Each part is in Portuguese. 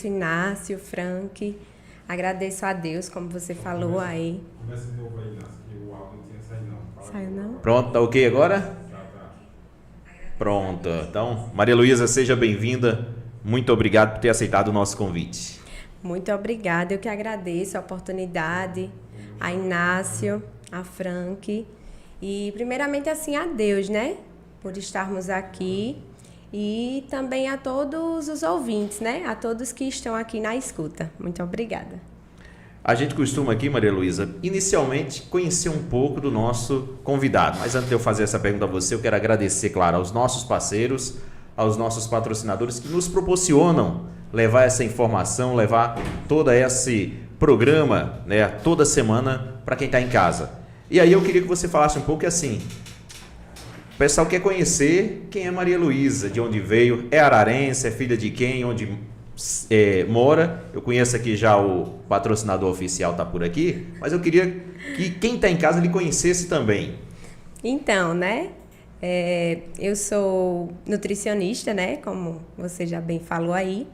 Inácio, Frank, agradeço a Deus, como você falou aí. Começa de novo aí, Inácio, que o áudio não tinha saído não. Saiu não? Pronto, tá ok agora? Tá. Pronto. Então, Maria Luísa, seja bem-vinda. Muito obrigado por ter aceitado o nosso convite. Muito obrigada, eu que agradeço a oportunidade, a Inácio, a Frank e primeiramente assim a Deus, né? Por estarmos aqui e também a todos os ouvintes, né? A todos que estão aqui na escuta. Muito obrigada. A gente costuma aqui, Maria Luísa, inicialmente conhecer um pouco do nosso convidado. Mas antes de eu fazer essa pergunta a você, eu quero agradecer, claro, aos nossos parceiros, aos nossos patrocinadores que nos proporcionam levar essa informação, levar todo esse programa, né, toda semana para quem está em casa. E aí eu queria que você falasse um pouco assim, o pessoal quer conhecer quem é Maria Luísa, de onde veio, é ararense, é filha de quem, onde mora. Eu conheço aqui já o patrocinador oficial, está por aqui, mas eu queria que quem está em casa lhe conhecesse também. Então, né? Eu sou nutricionista, né? Como você já bem falou aí.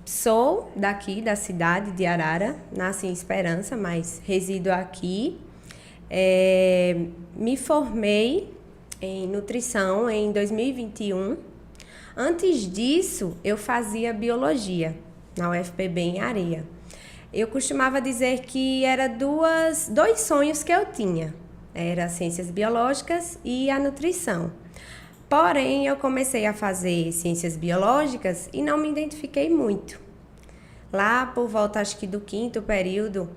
Sou daqui da cidade de Arara, nasci em Esperança, mas resido aqui. Me formei em nutrição em 2021. Antes disso, eu fazia biologia na UFPB em Areia. Eu costumava dizer que era dois sonhos que eu tinha. Era ciências biológicas e a nutrição. Porém, eu comecei a fazer ciências biológicas e não me identifiquei muito. Lá por volta, acho que do 5º período,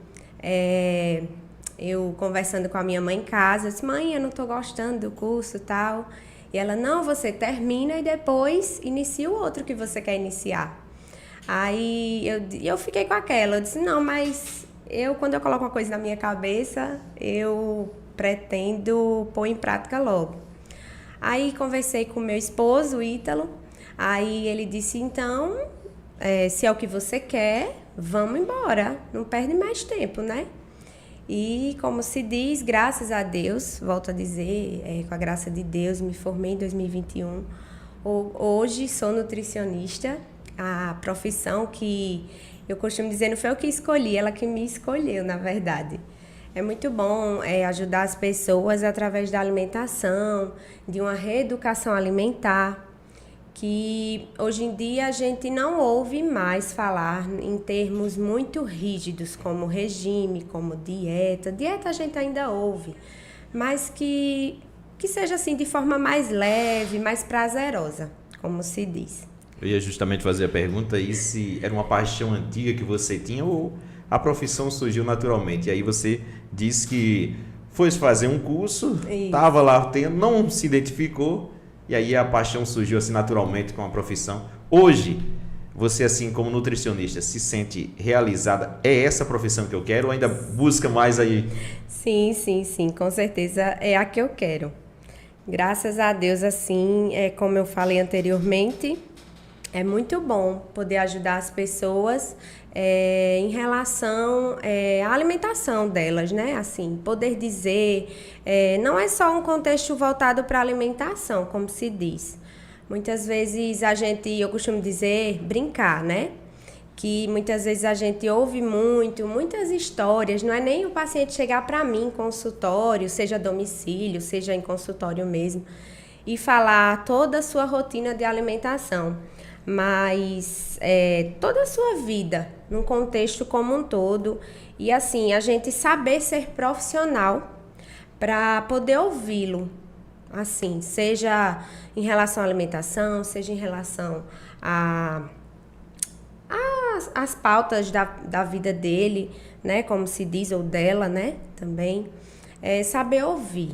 eu conversando com a minha mãe em casa, eu disse, mãe, eu não estou gostando do curso e tal. E ela, não, você termina e depois inicia o outro que você quer iniciar. Aí eu fiquei com aquela, eu disse, não, mas quando eu coloco uma coisa na minha cabeça, eu pretendo pôr em prática logo. Aí conversei com meu esposo, Ítalo, aí ele disse, então, se é o que você quer, vamos embora, não perde mais tempo, né? E como se diz, graças a Deus, volto a dizer, com a graça de Deus, me formei em 2021. Hoje sou nutricionista, a profissão que eu costumo dizer não foi eu que escolhi, ela que me escolheu, na verdade. É muito bom ajudar as pessoas através da alimentação, de uma reeducação alimentar, que hoje em dia a gente não ouve mais falar em termos muito rígidos, como regime, como dieta. Dieta a gente ainda ouve, mas que seja assim de forma mais leve, mais prazerosa, como se diz. Eu ia justamente fazer a pergunta aí se era uma paixão antiga que você tinha ou a profissão surgiu naturalmente. E aí você disse que foi fazer um curso, estava lá, não se identificou, e aí a paixão surgiu assim naturalmente com a profissão. Hoje, você assim como nutricionista, se sente realizada? É essa a profissão que eu quero ou ainda busca mais aí? Sim, com certeza é a que eu quero. Graças a Deus, assim, como eu falei anteriormente, é muito bom poder ajudar as pessoas em relação à alimentação delas, né? Assim, poder dizer, não é só um contexto voltado para a alimentação, como se diz. Muitas vezes eu costumo dizer, brincar, né? Que muitas vezes a gente ouve muitas histórias, não é nem o paciente chegar para mim em consultório, seja a domicílio, seja em consultório mesmo, e falar toda a sua rotina de alimentação, mas toda a sua vida, num contexto como um todo, e assim, a gente saber ser profissional para poder ouvi-lo, assim, seja em relação à alimentação, seja em relação às pautas da vida dele, né, como se diz, ou dela, né, também, saber ouvir,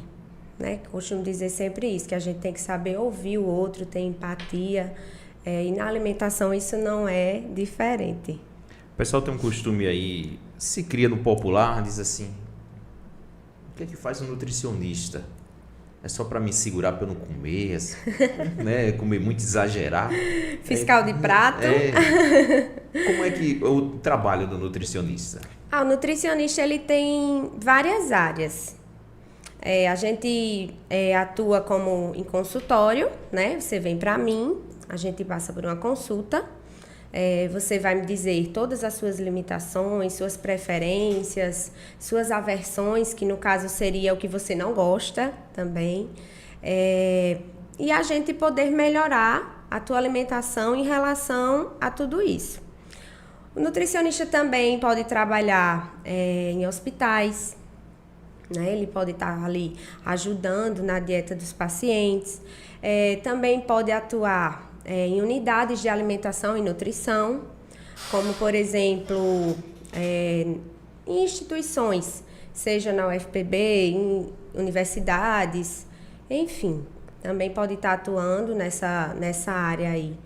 né, costumo dizer sempre isso, que a gente tem que saber ouvir o outro, ter empatia, e na alimentação isso não é diferente. O pessoal tem um costume aí, se cria no popular, diz assim, o que é que faz um nutricionista? É só para me segurar para eu não comer, assim, né? Comer muito, exagerar. Fiscal de prato. Como é que o trabalho do nutricionista? O nutricionista ele tem várias áreas. A gente atua como em consultório, né? Você vem para mim, a gente passa por uma consulta, Você vai me dizer todas as suas limitações, suas preferências, suas aversões, que no caso seria o que você não gosta também. E a gente poder melhorar a tua alimentação em relação a tudo isso. O nutricionista também pode trabalhar em hospitais, né? Ele pode estar ali ajudando na dieta dos pacientes. Também pode atuar em unidades de alimentação e nutrição, como, por exemplo, em instituições, seja na UFPB, em universidades, enfim, também pode estar atuando nessa área aí.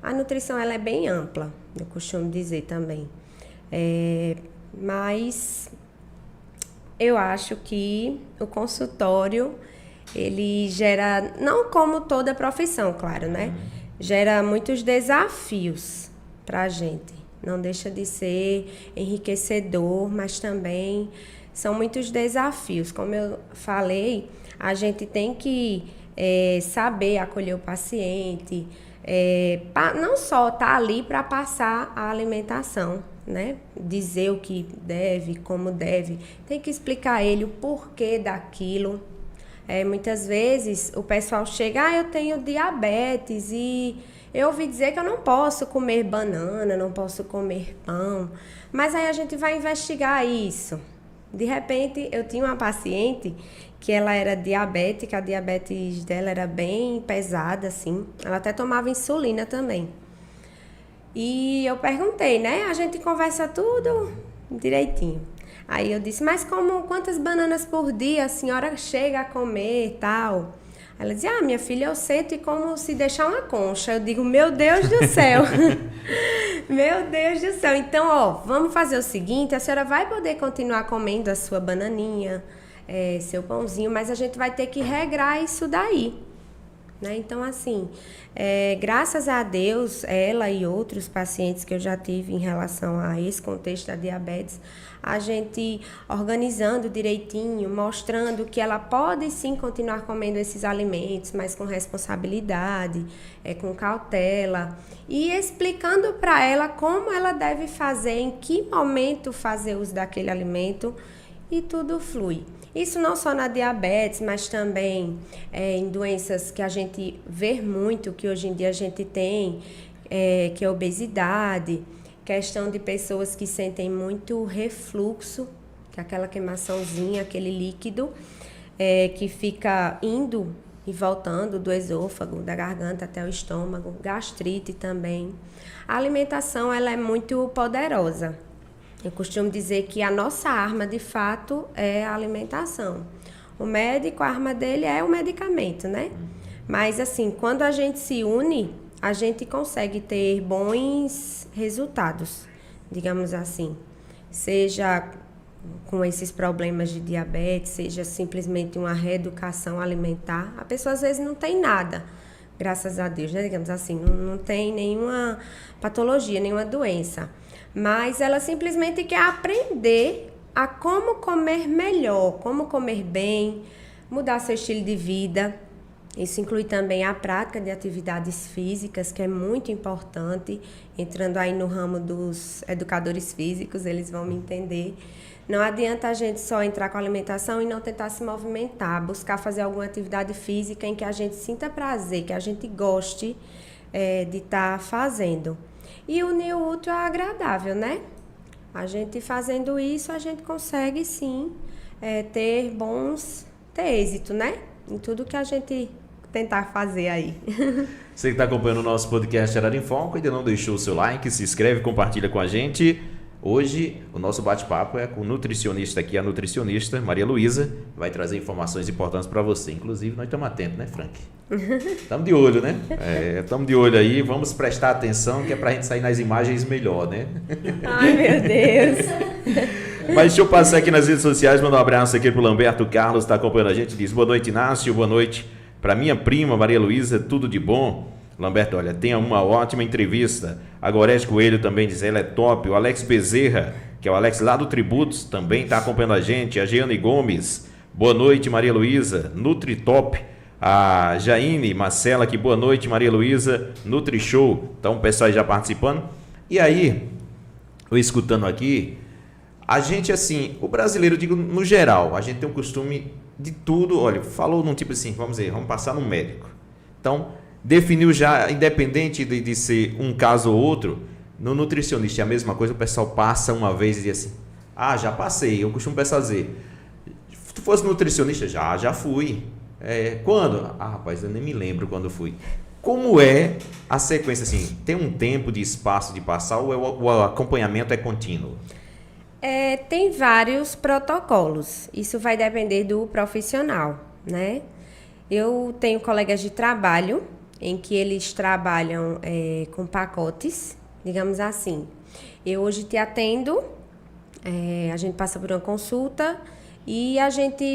A nutrição, ela é bem ampla, eu costumo dizer também. Mas eu acho que o consultório, ele gera, não como toda profissão, claro, né? Gera muitos desafios pra gente. Não deixa de ser enriquecedor, mas também são muitos desafios. Como eu falei, a gente tem que saber acolher o paciente, não só estar ali para passar a alimentação, né? Dizer o que deve, como deve. Tem que explicar a ele o porquê daquilo. Muitas vezes o pessoal chega, eu tenho diabetes e eu ouvi dizer que eu não posso comer banana, não posso comer pão. Mas aí a gente vai investigar isso. De repente, eu tinha uma paciente que ela era diabética, a diabetes dela era bem pesada, assim. Ela até tomava insulina também. E eu perguntei, né? A gente conversa tudo direitinho. Aí eu disse, mas quantas bananas por dia a senhora chega a comer e tal? Ela dizia, minha filha, eu sento e como se deixar uma concha. Eu digo, meu Deus do céu. Meu Deus do céu. Então, vamos fazer o seguinte, a senhora vai poder continuar comendo a sua bananinha, seu pãozinho, mas a gente vai ter que regrar isso daí. Né? Então, assim, graças a Deus, ela e outros pacientes que eu já tive em relação a esse contexto da diabetes, a gente organizando direitinho, mostrando que ela pode sim continuar comendo esses alimentos, mas com responsabilidade, com cautela, e explicando para ela como ela deve fazer, em que momento fazer uso daquele alimento, e tudo flui. Isso não só na diabetes, mas também em doenças que a gente vê muito, que hoje em dia a gente tem, que é a obesidade, questão de pessoas que sentem muito refluxo, que é aquela queimaçãozinha, aquele líquido, que fica indo e voltando do esôfago, da garganta até o estômago, gastrite também. A alimentação, ela é muito poderosa. Eu costumo dizer que a nossa arma, de fato, é a alimentação. O médico, a arma dele é o medicamento, né? Mas, assim, quando a gente se une, a gente consegue ter bons resultados, digamos assim. Seja com esses problemas de diabetes, seja simplesmente uma reeducação alimentar. A pessoa, às vezes, não tem nada, graças a Deus, né? Digamos assim, não tem nenhuma patologia, nenhuma doença. Mas ela simplesmente quer aprender a como comer melhor, como comer bem, mudar seu estilo de vida. Isso inclui também a prática de atividades físicas, que é muito importante. Entrando aí no ramo dos educadores físicos, eles vão me entender. Não adianta a gente só entrar com a alimentação e não tentar se movimentar, buscar fazer alguma atividade física em que a gente sinta prazer, que a gente goste de estar fazendo. E unir o útil ao agradável, né? A gente fazendo isso, a gente consegue sim ter êxito, né? Em tudo que a gente tentar fazer aí. Você que está acompanhando o nosso podcast Gerado em Foco, ainda não deixou o seu like, se inscreve, compartilha com a gente. Hoje, o nosso bate-papo é com o nutricionista aqui, a nutricionista Maria Luísa, vai trazer informações importantes para você. Inclusive, nós estamos atentos, né, Frank? Estamos de olho, né? Estamos de olho aí, vamos prestar atenção, que é para a gente sair nas imagens melhor, né? Ai, meu Deus! Mas deixa eu passar aqui nas redes sociais, mandar um abraço aqui para o Lamberto Carlos, está acompanhando a gente, diz boa noite, Inácio, boa noite para minha prima Maria Luísa, tudo de bom. Lamberto, olha, tenha uma ótima entrevista. A Gorete Coelho também diz, ela é top. O Alex Bezerra, que é o Alex lá do Tributos, também está acompanhando a gente. A Jeane Gomes, boa noite, Maria Luísa, Nutritop. A Jaine Marcela, que boa noite, Maria Luísa, Nutri Show. Então, o pessoal já participando. E aí, eu escutando aqui, a gente assim, o brasileiro, digo no geral, a gente tem um costume de tudo, olha, falou num tipo assim, vamos passar no médico. Então, definiu já, independente de ser um caso ou outro, no nutricionista é a mesma coisa, o pessoal passa uma vez e diz assim, já passei, eu costumo pensar dizer, se tu fosse nutricionista, já fui. Quando? Rapaz, eu nem me lembro quando fui. Como é a sequência, assim, tem um tempo de espaço de passar ou o acompanhamento é contínuo? Tem vários protocolos, isso vai depender do profissional, né? Eu tenho colegas de trabalho em que eles trabalham com pacotes, digamos assim. Eu hoje te atendo, a gente passa por uma consulta e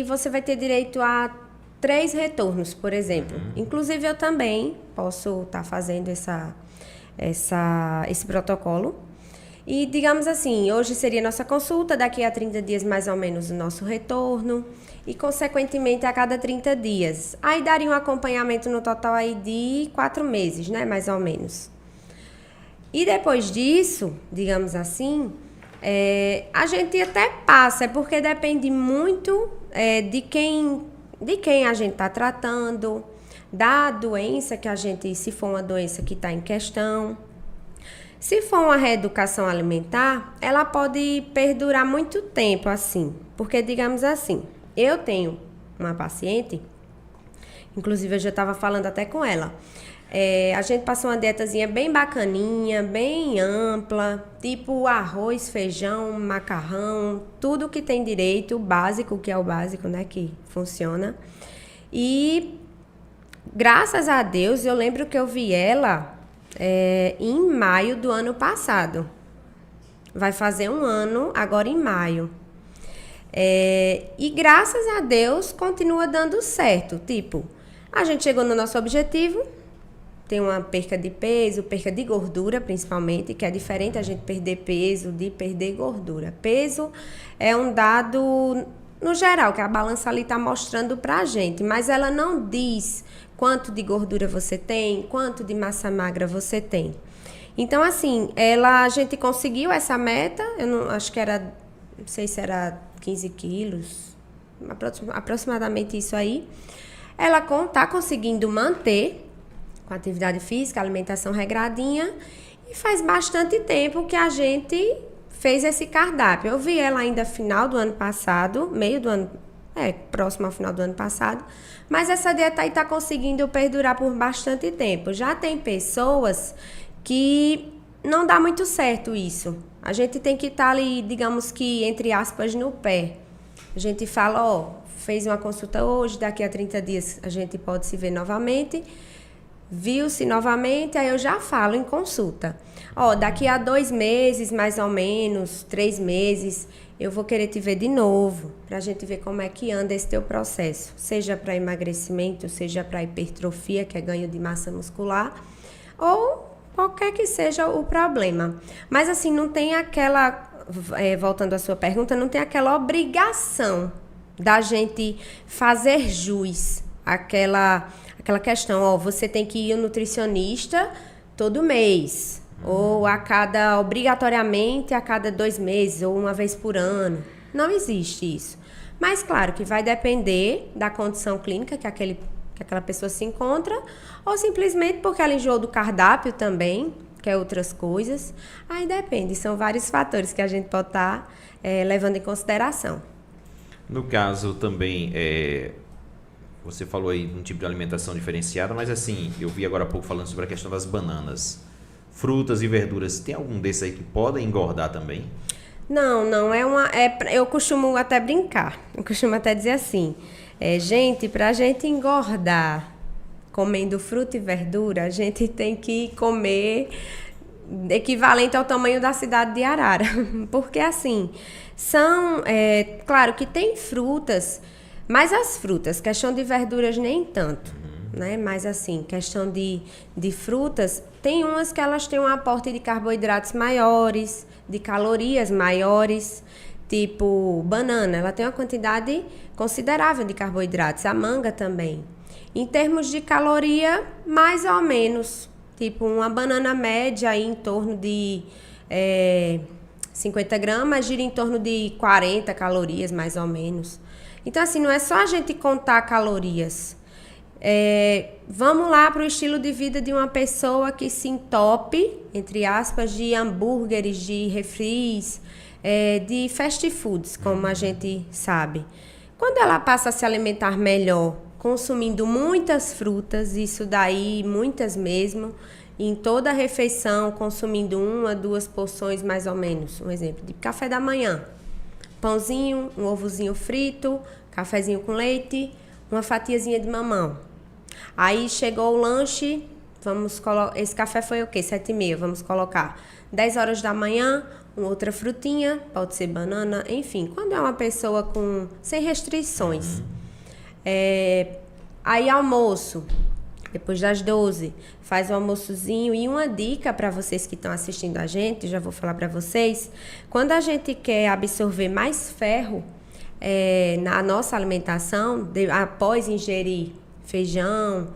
você vai ter direito a 3 retornos, por exemplo. Inclusive, eu também posso estar fazendo esse protocolo. E, digamos assim, hoje seria nossa consulta, daqui a 30 dias mais ou menos o nosso retorno e, consequentemente, a cada 30 dias. Aí daria um acompanhamento no total aí de 4 meses, né, mais ou menos. E depois disso, digamos assim, a gente até passa, porque depende muito de quem a gente está tratando, da doença que se for uma doença que está em questão. Se for uma reeducação alimentar, ela pode perdurar muito tempo, assim. Porque, digamos assim, eu tenho uma paciente, inclusive eu já estava falando até com ela, a gente passou uma dietazinha bem bacaninha, bem ampla, tipo arroz, feijão, macarrão, tudo que tem direito, o básico, que é o básico, né, que funciona. E, graças a Deus, eu lembro que eu vi ela em maio do ano passado. Vai fazer 1 ano agora em maio. E graças a Deus continua dando certo. Tipo, a gente chegou no nosso objetivo, tem uma perca de peso, perca de gordura principalmente, que é diferente a gente perder peso de perder gordura. Peso é um dado no geral, que a balança ali está mostrando pra gente, mas ela não diz quanto de gordura você tem, quanto de massa magra você tem. Então, assim, a gente conseguiu essa meta, eu não, acho que era, não sei se era 15 quilos, aproximadamente isso aí. Ela está conseguindo manter com atividade física, alimentação regradinha, e faz bastante tempo que a gente fez esse cardápio. Eu vi ela ainda final do ano passado, meio do ano, próximo ao final do ano passado, mas essa dieta aí está conseguindo perdurar por bastante tempo. Já tem pessoas que não dá muito certo isso. A gente tem que estar ali, digamos que, entre aspas, no pé. A gente fala, fez uma consulta hoje, daqui a 30 dias a gente pode se ver novamente. Viu-se novamente, aí eu já falo em consulta. Daqui a 2 meses, mais ou menos, 3 meses, eu vou querer te ver de novo, pra gente ver como é que anda esse teu processo. Seja para emagrecimento, seja para hipertrofia, que é ganho de massa muscular, ou qualquer que seja o problema. Mas assim, não tem aquela, voltando à sua pergunta, não tem aquela obrigação da gente fazer jus àquela questão, você tem que ir ao nutricionista todo mês, ou obrigatoriamente a cada 2 meses, ou uma vez por ano. Não existe isso. Mas, claro, que vai depender da condição clínica que aquela pessoa se encontra, ou simplesmente porque ela enjoou do cardápio também, quer outras coisas. Aí depende, são vários fatores que a gente pode estar levando em consideração. No caso também, você falou aí de um tipo de alimentação diferenciada, mas assim, eu vi agora há pouco falando sobre a questão das bananas. Frutas e verduras, tem algum desses aí que podem engordar também? Não, eu costumo até brincar, eu costumo até dizer assim, pra gente engordar comendo fruta e verdura, a gente tem que comer equivalente ao tamanho da cidade de Arara, porque assim, claro que tem frutas, mas as frutas, questão de verduras nem tanto, né? Mas assim, questão de frutas, tem umas que elas têm um aporte de carboidratos maiores, de calorias maiores, tipo banana, ela tem uma quantidade considerável de carboidratos, a manga também. Em termos de caloria, mais ou menos, tipo uma banana média aí em torno de 50 gramas, gira em torno de 40 calorias, mais ou menos. Então, assim, não é só a gente contar calorias. Vamos lá para o estilo de vida de uma pessoa que se entope, entre aspas, de hambúrgueres, de refris, de fast foods, como a gente sabe. Quando ela passa a se alimentar melhor, consumindo muitas frutas, isso daí, muitas mesmo, em toda a refeição, consumindo 1 a 2 porções mais ou menos. Um exemplo de café da manhã, pãozinho, um ovozinho frito, cafezinho com leite, uma fatiazinha de mamão. Aí chegou o lanche, esse café foi o quê? 7h30, vamos colocar 10 horas da manhã, outra frutinha, pode ser banana, enfim. Quando é uma pessoa sem restrições. Aí almoço, depois das 12, faz o almoçozinho. E uma dica para vocês que estão assistindo a gente, já vou falar para vocês, quando a gente quer absorver mais ferro na nossa alimentação, após ingerir feijão,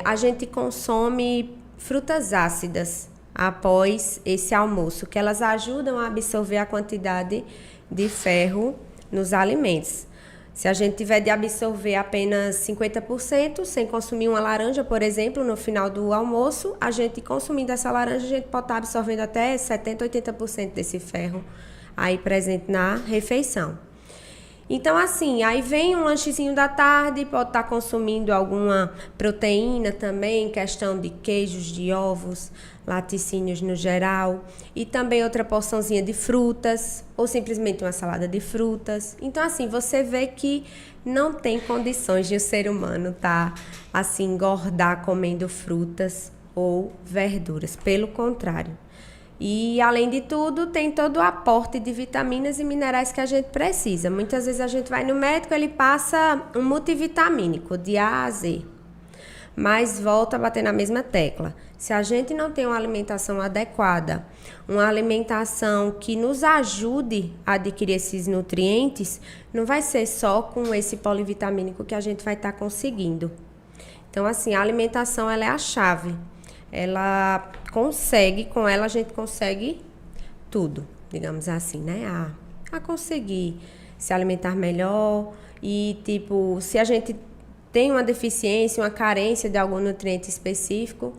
a gente consome frutas ácidas após esse almoço, que elas ajudam a absorver a quantidade de ferro nos alimentos. Se a gente tiver de absorver apenas 50%, sem consumir uma laranja, por exemplo, no final do almoço, a gente consumindo essa laranja, a gente pode estar absorvendo até 70%, 80% desse ferro aí presente na refeição. Então, assim, aí vem um lanchezinho da tarde, pode estar consumindo alguma proteína também, questão de queijos, de ovos, laticínios no geral, e também outra porçãozinha de frutas, ou simplesmente uma salada de frutas. Então, assim, você vê que não tem condições de o ser humano assim, engordar comendo frutas ou verduras, pelo contrário. E, além de tudo, tem todo o aporte de vitaminas e minerais que a gente precisa. Muitas vezes a gente vai no médico, ele passa um multivitamínico de A a Z, mas volta a bater na mesma tecla. Se a gente não tem uma alimentação adequada, uma alimentação que nos ajude a adquirir esses nutrientes, não vai ser só com esse polivitamínico que a gente vai estar conseguindo. Então, assim, a alimentação ela é a chave. Com ela a gente consegue tudo, digamos assim, né? A conseguir se alimentar melhor e, tipo, se a gente tem uma deficiência, uma carência de algum nutriente específico,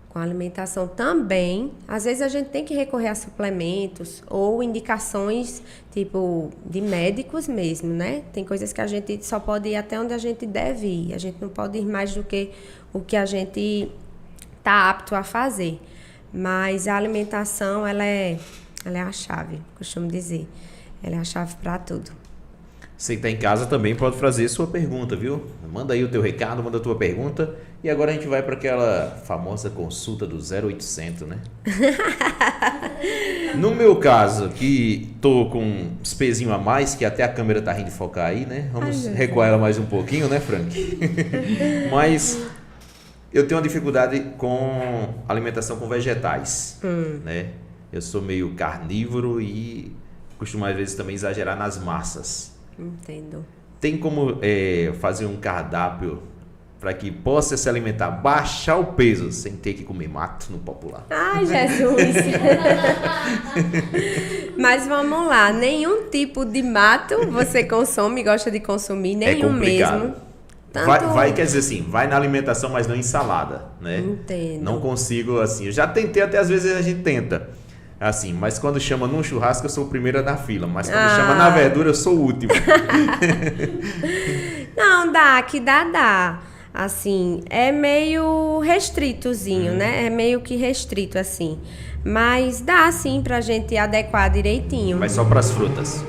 com a alimentação também, às vezes a gente tem que recorrer a suplementos ou indicações, tipo, de médicos mesmo, né? Tem coisas que a gente só pode ir até onde a gente deve ir, a gente não pode ir mais do que o que a gente está apto a fazer. Mas a alimentação, ela é a chave, costumo dizer. Ela é a chave para tudo. Você que está em casa também pode fazer sua pergunta, viu? Manda aí o teu recado, manda a tua pergunta. E agora a gente vai para aquela famosa consulta do 0800, né? No meu caso, que tô com uns pezinhos a mais, que até a câmera tá rindo de focar aí, né? Vamos recuar ela mais um pouquinho, né, Frank? Mas eu tenho uma dificuldade com alimentação com vegetais, né? Eu sou meio carnívoro e costumo às vezes também exagerar nas massas. Entendo. Tem como fazer um cardápio para que possa se alimentar, baixar o peso sem ter que comer mato no popular? Ai, Jesus! Mas vamos lá, nenhum tipo de mato você consome, gosta de consumir, nenhum mesmo. Tanto... Vai, quer dizer assim, vai na alimentação, mas não em salada, né? Entendo. Não consigo, assim, eu já tentei, até às vezes a gente tenta. Assim, mas quando chama num churrasco, eu sou o primeiro da fila. Mas quando chama na verdura, eu sou o último. Não, dá. Assim, é meio restritozinho, né? É meio que restrito, assim. Mas dá, sim, pra gente adequar direitinho. Mas só pras frutas.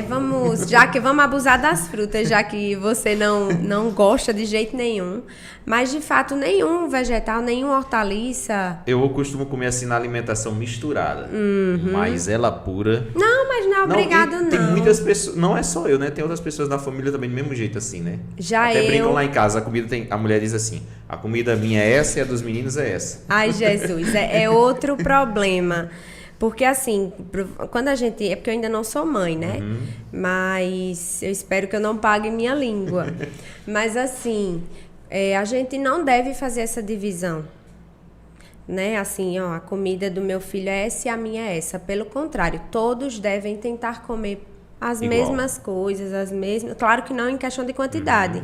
Vamos abusar das frutas, já que você não gosta de jeito nenhum. Mas, de fato, nenhum vegetal, nenhum hortaliça. Eu costumo comer assim na alimentação misturada. Mas ela pura. Não, mas não é obrigado, não. Tem muitas pessoas, não é só eu, né? Tem outras pessoas da família também do mesmo jeito, assim, né? Até brincam lá em casa, a mulher diz assim: a comida minha é essa e a dos meninos é essa. Ai, Jesus, é outro problema. Porque, assim, quando a gente... É porque eu ainda não sou mãe, né? Mas eu espero que eu não pague minha língua. Mas, assim, a gente não deve fazer essa divisão. né? Assim, ó, a comida do meu filho é essa e a minha é essa. Pelo contrário, todos devem tentar comer as Igual. mesmas coisas, as mesmas. Claro que não em questão de quantidade,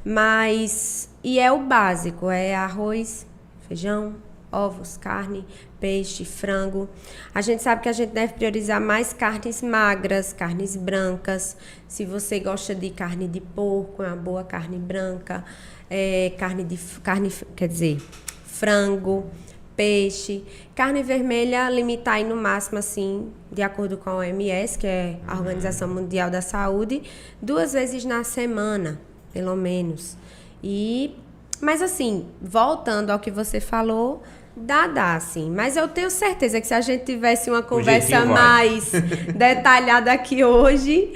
mas e é o básico, é arroz, feijão, ovos, carne, peixe, frango. A gente sabe que a gente deve priorizar mais carnes magras, carnes brancas. Se você gosta de carne de porco, é uma boa carne branca, frango, peixe, carne vermelha, limitar aí no máximo, assim, de acordo com a OMS, que é a Organização Mundial da Saúde, 2 vezes na semana, pelo menos. Mas assim, voltando ao que você falou, dá, assim. Mas eu tenho certeza que se a gente tivesse uma conversa mais detalhada aqui hoje,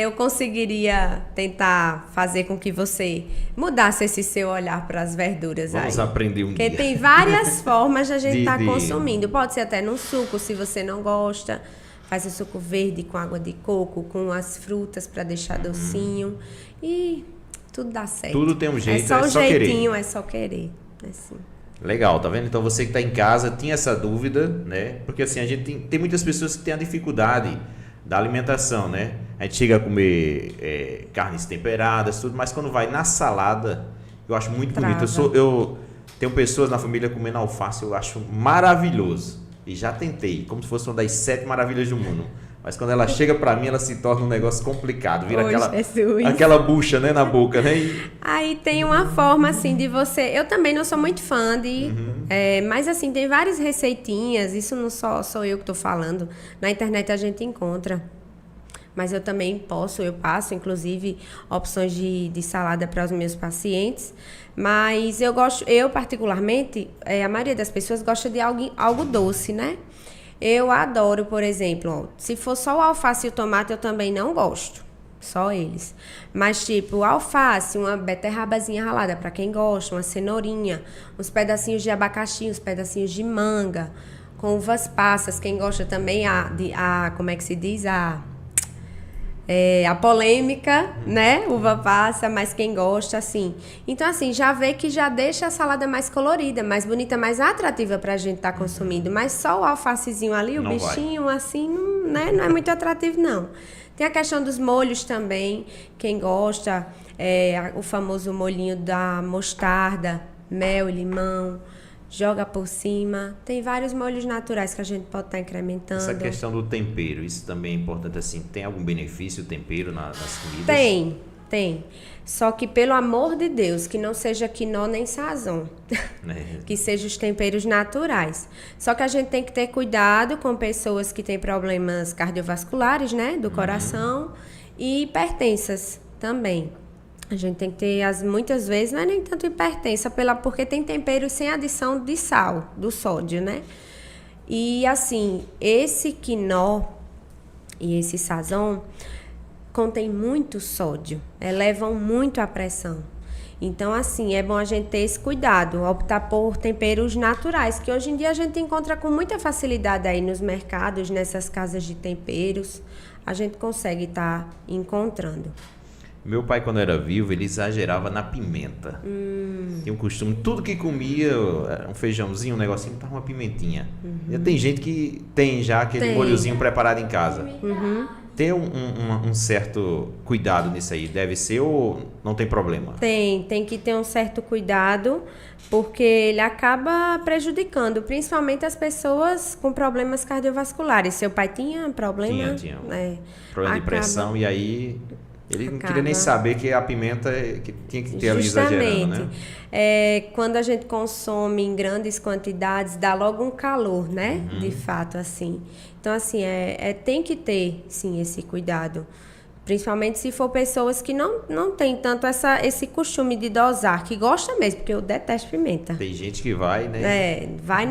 eu conseguiria tentar fazer com que você mudasse esse seu olhar para as verduras. Vamos aí. aprender um dia. Porque tem várias formas de a gente estar consumindo. Pode ser até num suco, se você não gosta. Faz o suco verde com água de coco, com as frutas para deixar docinho. E tudo dá certo. Tudo tem um jeito, é só jeitinho, querer. é só querer. Assim. Legal, tá vendo? Então você que está em casa tinha essa dúvida, né? Porque assim, a gente tem muitas pessoas que têm a dificuldade da alimentação, né? A gente chega a comer carnes temperadas, tudo, mas quando vai na salada, eu acho muito bonito. Eu tenho pessoas na família comendo alface, eu acho maravilhoso. E já tentei, como se fosse uma das 7 maravilhas do mundo. Mas quando ela chega pra mim, ela se torna um negócio complicado. Vira aquela bucha, né, na boca, né? Aí tem uma forma, assim, de você... Eu também não sou muito fã de... mas, assim, tem várias receitinhas. Isso não sou eu que tô falando. Na internet a gente encontra. Mas eu também passo, inclusive, opções de salada para os meus pacientes. Mas eu particularmente, a maioria das pessoas gosta de algo doce, né? Eu adoro, por exemplo, se for só o alface e o tomate, eu também não gosto. Só eles. Mas, tipo, alface, uma beterrabazinha ralada, para quem gosta, uma cenourinha, uns pedacinhos de abacaxi, uns pedacinhos de manga, com uvas passas. Quem gosta também, como é que se diz? A polêmica, né? Uva passa, mas quem gosta, assim. Então, assim, já vê que já deixa a salada mais colorida, mais bonita, mais atrativa pra gente estar consumindo. Mas só o alfacezinho ali, o bichinho, assim, não é muito atrativo, não. Tem a questão dos molhos também. Quem gosta, o famoso molhinho da mostarda, mel e limão. Joga por cima. Tem vários molhos naturais que a gente pode estar incrementando. Essa questão do tempero, isso também é importante, assim. Tem algum benefício o tempero nas comidas? Tem. Só que, pelo amor de Deus, que não seja quinó nem sazon. Que sejam os temperos naturais. Só que a gente tem que ter cuidado com pessoas que têm problemas cardiovasculares, né? Do coração. E hipertensas também. A gente tem que ter, muitas vezes, não é nem tanto hipertensa, porque tem temperos sem adição de sal, do sódio, né? E, assim, esse quinó e esse sazon contém muito sódio, elevam muito a pressão. Então, assim, é bom a gente ter esse cuidado, optar por temperos naturais, que hoje em dia a gente encontra com muita facilidade aí nos mercados, nessas casas de temperos, a gente consegue estar encontrando. Meu pai, quando era vivo, ele exagerava na pimenta. Tinha um costume, tudo que comia, um feijãozinho, um negocinho, tava uma pimentinha. E tem gente que tem já aquele molhozinho preparado em casa. Tem um certo cuidado nisso aí, deve ser, ou não tem problema? Tem que ter um certo cuidado, porque ele acaba prejudicando, principalmente as pessoas com problemas cardiovasculares. Seu pai tinha problema? Tinha. Problema de pressão, e aí... Ele não queria nem saber que a pimenta que tinha que ter ali exagerando, né? Quando a gente consome em grandes quantidades, dá logo um calor, né? De fato, assim. Então, assim, tem que ter, sim, esse cuidado. Principalmente se for pessoas que não têm tanto esse costume de dosar, que gosta mesmo, porque eu detesto pimenta. Tem gente que vai, né? Vai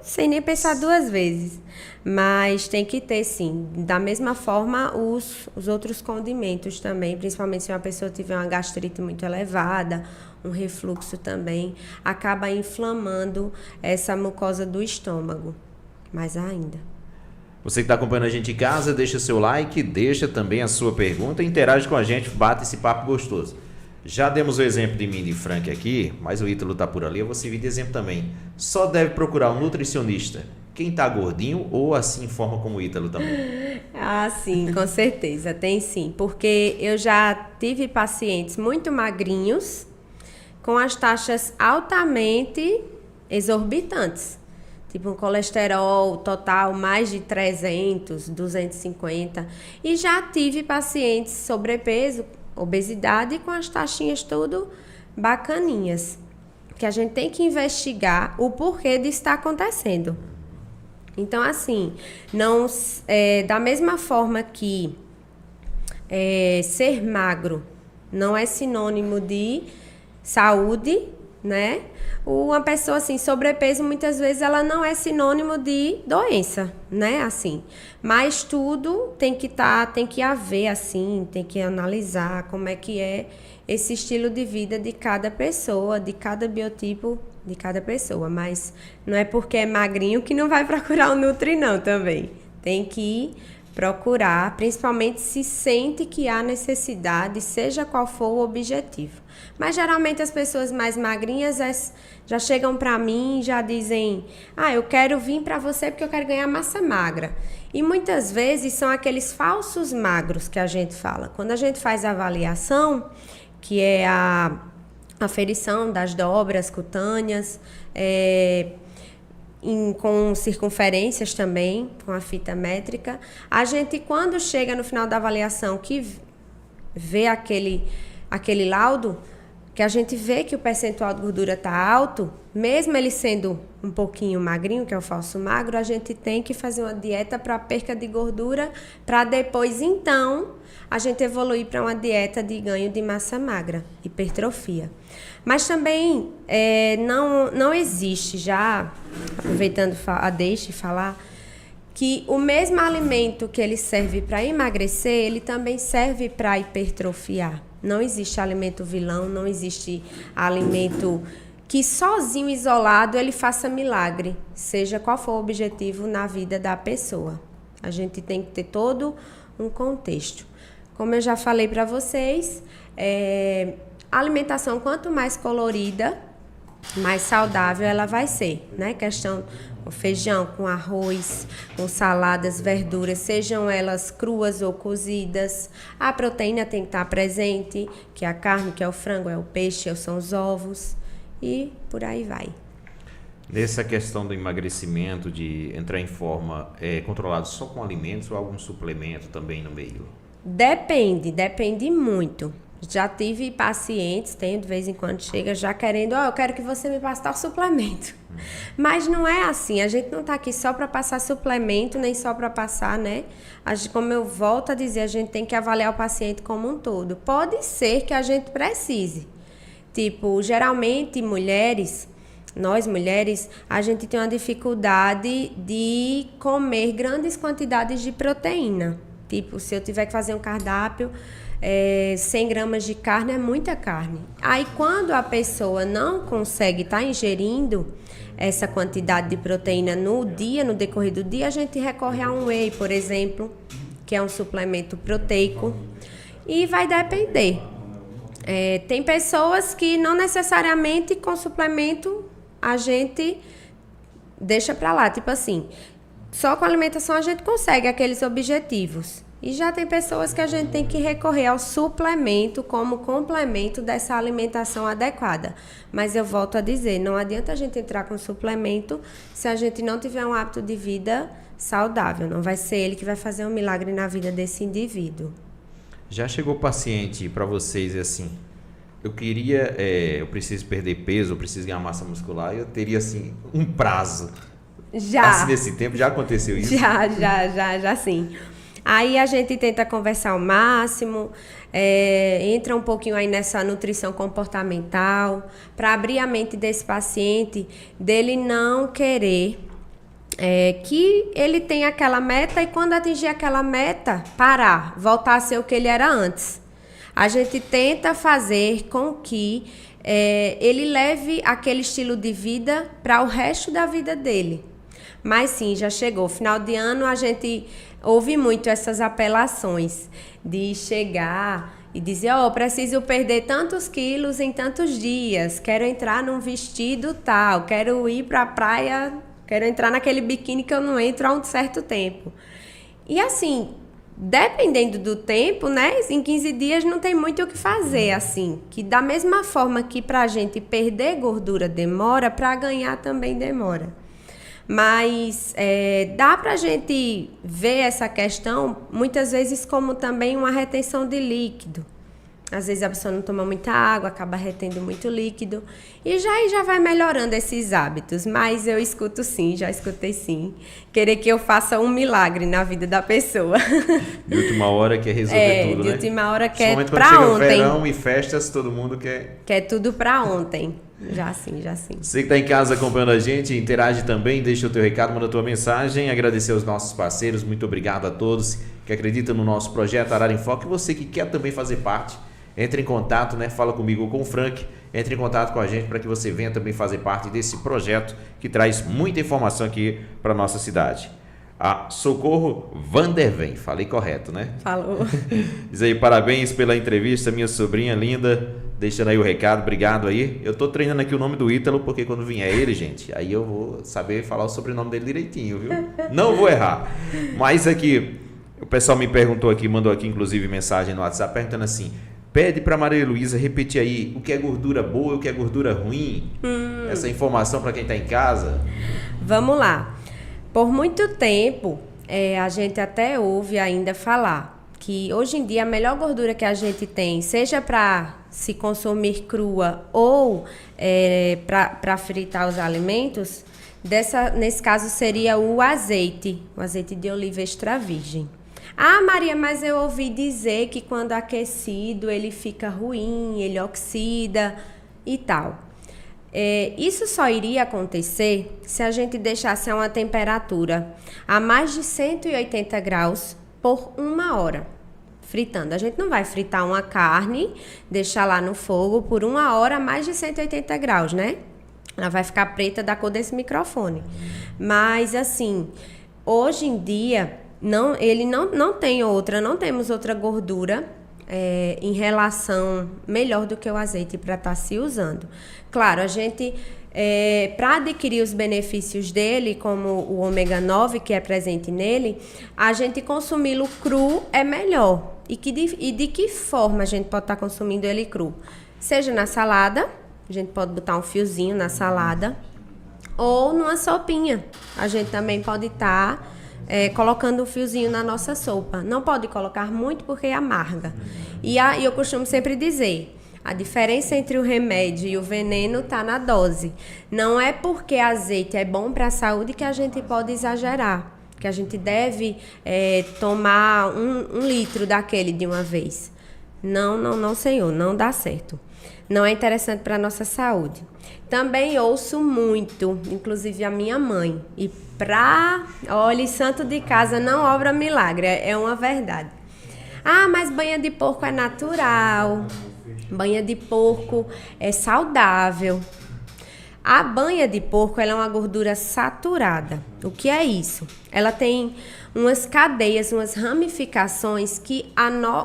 sem nem pensar 2 vezes. Mas tem que ter, sim. Da mesma forma, os outros condimentos também, principalmente se uma pessoa tiver uma gastrite muito elevada, um refluxo também, acaba inflamando essa mucosa do estômago. Mais ainda. Você que está acompanhando a gente em casa, deixa seu like, deixa também a sua pergunta, interage com a gente, bate esse papo gostoso. Já demos o exemplo de mim e de Frank aqui, mas o Ítalo tá por ali, eu vou servir de exemplo também. Só deve procurar um nutricionista quem tá gordinho ou assim forma como o Ítalo também? Ah, sim, com certeza, tem sim. Porque eu já tive pacientes muito magrinhos com as taxas altamente exorbitantes. Tipo um colesterol total mais de 300, 250. E já tive pacientes sobrepeso, obesidade com as taxinhas tudo bacaninhas. Que a gente tem que investigar o porquê disso estar acontecendo. Então, assim, não, da mesma forma que ser magro não é sinônimo de saúde, né? Uma pessoa, assim, sobrepeso, muitas vezes, ela não é sinônimo de doença, né? Assim, mas tudo tem que haver, assim, tem que analisar como é que é esse estilo de vida de cada pessoa, de cada biotipo de cada pessoa, mas não é porque é magrinho que não vai procurar um Nutri, não, também. Tem que procurar, principalmente se sente que há necessidade, seja qual for o objetivo. Mas geralmente as pessoas mais magrinhas já chegam para mim e já dizem: ah, eu quero vir para você porque eu quero ganhar massa magra. E muitas vezes são aqueles falsos magros que a gente fala. Quando a gente faz a avaliação, que é a aferição das dobras cutâneas, com circunferências também, com a fita métrica. A gente, quando chega no final da avaliação, que vê aquele laudo, que a gente vê que o percentual de gordura está alto, mesmo ele sendo um pouquinho magrinho, que é o falso magro, a gente tem que fazer uma dieta para perca de gordura, para depois, então, a gente evoluir para uma dieta de ganho de massa magra, hipertrofia. Mas também não existe, já aproveitando a deixa e falar, que o mesmo alimento que ele serve para emagrecer, ele também serve para hipertrofiar. Não existe alimento vilão, não existe alimento que sozinho, isolado, ele faça milagre, seja qual for o objetivo na vida da pessoa. A gente tem que ter todo um contexto. Como eu já falei para vocês, a alimentação, quanto mais colorida, mais saudável ela vai ser, né? Questão com feijão, com arroz, com saladas, verduras, sejam elas cruas ou cozidas. A proteína tem que estar presente, que é a carne, que é o frango, é o peixe, são os ovos e por aí vai. Nessa questão do emagrecimento, de entrar em forma, controlado só com alimentos ou algum suplemento também no meio? Depende muito. Já tive pacientes, tenho de vez em quando chega já querendo, eu quero que você me passe tal suplemento. Mas não é assim, a gente não está aqui só para passar suplemento, nem só para passar, né? Como eu volto a dizer, a gente tem que avaliar o paciente como um todo. Pode ser que a gente precise. Tipo, geralmente nós mulheres, a gente tem uma dificuldade de comer grandes quantidades de proteína. Tipo, se eu tiver que fazer um cardápio, 100 gramas de carne é muita carne. Aí, quando a pessoa não consegue estar ingerindo essa quantidade de proteína no decorrer do dia, a gente recorre a um whey, por exemplo, que é um suplemento proteico. E vai depender. Tem pessoas que não necessariamente com suplemento a gente deixa pra lá. Tipo assim, só com alimentação a gente consegue aqueles objetivos. E já tem pessoas que a gente tem que recorrer ao suplemento como complemento dessa alimentação adequada. Mas eu volto a dizer, não adianta a gente entrar com suplemento se a gente não tiver um hábito de vida saudável. Não vai ser ele que vai fazer um milagre na vida desse indivíduo. Já chegou paciente para vocês e assim, eu preciso perder peso, eu preciso ganhar massa muscular, eu teria assim um prazo. Já. Assim, nesse tempo já aconteceu isso? Já sim. Aí a gente tenta conversar ao máximo, entra um pouquinho aí nessa nutrição comportamental, para abrir a mente desse paciente, dele não querer que ele tenha aquela meta e quando atingir aquela meta, parar, voltar a ser o que ele era antes. A gente tenta fazer com que ele leve aquele estilo de vida para o resto da vida dele. Mas sim, já chegou. Final de ano a gente ouve muito essas apelações de chegar e dizer, preciso perder tantos quilos em tantos dias, quero entrar num vestido tal, quero ir para a praia, quero entrar naquele biquíni que eu não entro há um certo tempo. E assim, dependendo do tempo, né, em 15 dias não tem muito o que fazer, assim, que da mesma forma que pra gente perder gordura demora, pra ganhar também demora. Mas dá pra gente ver essa questão muitas vezes como também uma retenção de líquido. Às vezes a pessoa não toma muita água, acaba retendo muito líquido. E já vai melhorando esses hábitos. Mas eu escuto sim, já escutei sim. Querer que eu faça um milagre na vida da pessoa. De última hora quer resolver tudo, de né? última hora quer Somente pra quando chega ontem. verão e festas, todo mundo quer... Quer tudo pra ontem. Já sim. Você que está em casa acompanhando a gente, interage também, deixa o teu recado, manda a tua mensagem, agradecer aos nossos parceiros, muito obrigado a todos que acreditam no nosso projeto Arara em Foco, e você que quer também fazer parte, entre em contato, né? Fala comigo ou com o Frank, entre em contato com a gente para que você venha também fazer parte desse projeto que traz muita informação aqui para nossa cidade. A Socorro Vanderven, falei correto, né? Falou. Diz aí, parabéns pela entrevista, minha sobrinha linda, deixando aí o recado, obrigado aí. Eu tô treinando aqui o nome do Ítalo, porque quando vier ele, gente, aí eu vou saber falar o sobrenome dele direitinho, viu? Não vou errar. Mas aqui, o pessoal me perguntou aqui, mandou aqui inclusive mensagem no WhatsApp, perguntando assim, pede para Maria Luísa repetir aí o que é gordura boa e o que é gordura ruim. Essa informação para quem está em casa. Vamos lá. Por muito tempo, a gente até ouve ainda falar que hoje em dia a melhor gordura que a gente tem, seja para se consumir crua ou para fritar os alimentos, nesse caso seria o azeite de oliva extra virgem. Ah, Maria, mas eu ouvi dizer que quando aquecido ele fica ruim, ele oxida e tal. Isso só iria acontecer se a gente deixasse a uma temperatura a mais de 180 graus por 1 hora, fritando. A gente não vai fritar uma carne, deixar lá no fogo por 1 hora a mais de 180 graus, né? Ela vai ficar preta da cor desse microfone. Mas, assim, hoje em dia... Não temos outra gordura em relação melhor do que o azeite para estar se usando. Claro, a gente, para adquirir os benefícios dele, como o ômega 9 que é presente nele, a gente consumi-lo cru é melhor. E de que forma a gente pode estar consumindo ele cru? Seja na salada, a gente pode botar um fiozinho na salada, ou numa sopinha. A gente também pode estar... colocando um fiozinho na nossa sopa. Não pode colocar muito porque amarga. E eu costumo sempre dizer, a diferença entre o remédio e o veneno está na dose. Não é porque azeite é bom para a saúde que a gente pode exagerar, que a gente deve tomar um litro daquele de uma vez. Não, senhor, não dá certo. Não é interessante para a nossa saúde. Também ouço muito, inclusive a minha mãe. E olha, santo de casa não obra milagre, é uma verdade. Ah, mas banha de porco é natural, banha de porco é saudável. A banha de porco ela é uma gordura saturada. O que é isso? Ela tem umas cadeias, umas ramificações que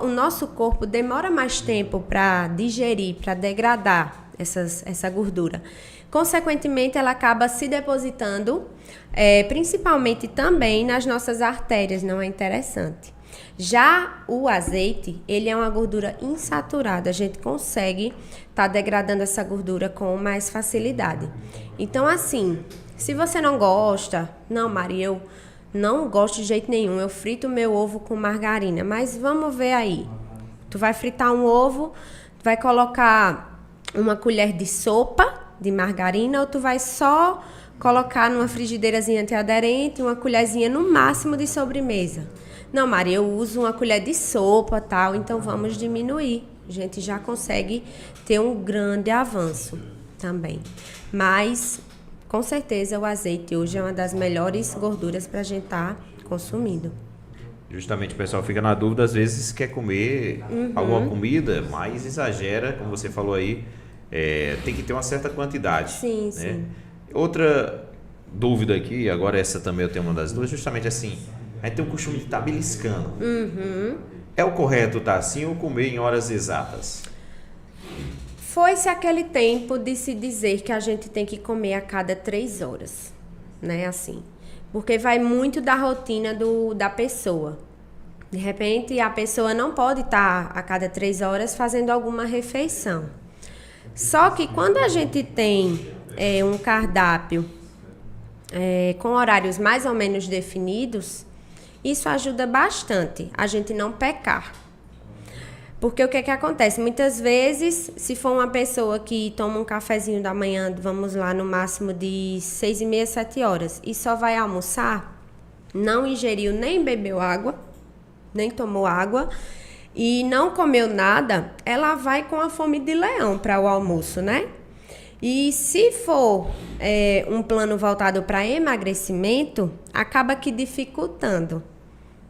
o nosso corpo demora mais tempo para digerir, para degradar essa gordura. Consequentemente, ela acaba se depositando, principalmente também nas nossas artérias, não é interessante. Já o azeite, ele é uma gordura insaturada, a gente consegue estar degradando essa gordura com mais facilidade. Então, assim, se você não gosta, não, Maria, eu não gosto de jeito nenhum, eu frito meu ovo com margarina, mas vamos ver aí. Tu vai fritar um ovo, vai colocar uma colher de sopa de margarina ou tu vai só colocar numa frigideirazinha antiaderente, uma colherzinha no máximo de sobremesa. Não, Maria, eu uso uma colher de sopa, tal, então vamos diminuir. A gente já consegue ter um grande avanço também. Mas, com certeza, o azeite hoje é uma das melhores gorduras para a gente estar consumindo. Justamente o pessoal fica na dúvida, às vezes quer comer alguma comida, mas exagera, como você falou aí, tem que ter uma certa quantidade. Sim, né? sim. Outra dúvida aqui, agora essa também eu tenho uma das duas, justamente assim, a gente tem o costume de estar beliscando. É o correto estar assim ou comer em horas exatas? Foi-se aquele tempo de se dizer que a gente tem que comer a cada 3 horas, né, assim. Porque vai muito da rotina da pessoa. De repente, a pessoa não pode estar a cada 3 horas fazendo alguma refeição. Só que quando a gente tem um cardápio com horários mais ou menos definidos, isso ajuda bastante a gente não pecar. Porque o que é que acontece? Muitas vezes, se for uma pessoa que toma um cafezinho da manhã, vamos lá, no máximo de 6h30, 7 horas, e só vai almoçar, não ingeriu nem bebeu água, nem tomou água, e não comeu nada, ela vai com a fome de leão para o almoço, né? E se for um plano voltado para emagrecimento, acaba que dificultando.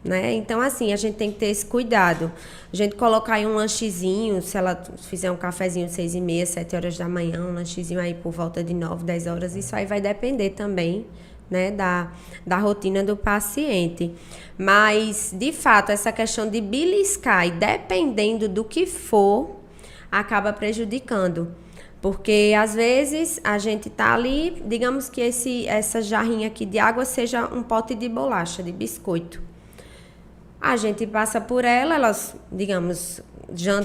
Né? Então, assim, a gente tem que ter esse cuidado. A gente colocar aí um lanchezinho, se ela fizer um cafezinho 6h30, 7 horas da manhã, um lanchezinho aí por volta de 9, 10 horas, isso aí vai depender também, né, da rotina do paciente. Mas, de fato, essa questão de beliscar e dependendo do que for, acaba prejudicando. Porque, às vezes, a gente tá ali, digamos que essa jarrinha aqui de água seja um pote de bolacha, de biscoito. A gente passa por ela, digamos, já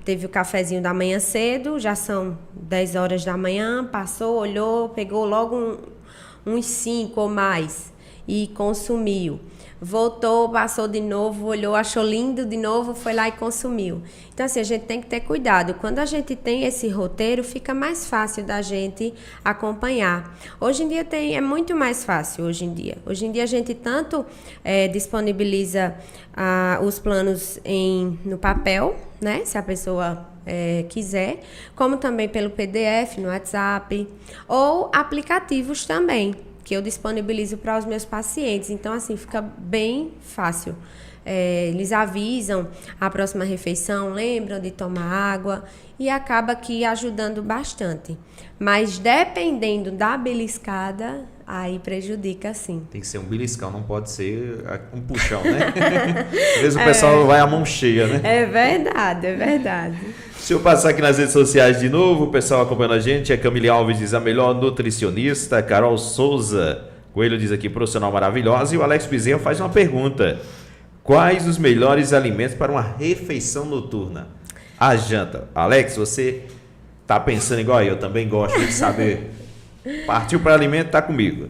teve o cafezinho da manhã cedo, já são 10 horas da manhã, passou, olhou, pegou logo uns 5 ou mais e consumiu. Voltou, passou de novo, olhou, achou lindo de novo, foi lá e consumiu. Então, assim, a gente tem que ter cuidado. Quando a gente tem esse roteiro, fica mais fácil da gente acompanhar. Hoje em dia é muito mais fácil, hoje em dia. Hoje em dia a gente tanto disponibiliza os planos no papel, né? Se a pessoa quiser, como também pelo PDF, no WhatsApp, ou aplicativos também, que eu disponibilizo para os meus pacientes. Então, assim, fica bem fácil. Eles avisam a próxima refeição, lembram de tomar água e acaba aqui ajudando bastante. Mas dependendo da beliscada, aí prejudica sim. Tem que ser um beliscão, não pode ser um puxão, né? Às vezes o pessoal vai à mão cheia, né? É verdade, é verdade. Se eu passar aqui nas redes sociais de novo, o pessoal acompanhando a gente, a Camille Alves diz a melhor nutricionista, Carol Souza Coelho diz aqui, profissional maravilhosa, e o Alex Bezerra faz uma pergunta: quais os melhores alimentos para uma refeição noturna? A janta. Alex, você tá pensando igual eu também gosto de saber. Partiu para alimento, tá comigo.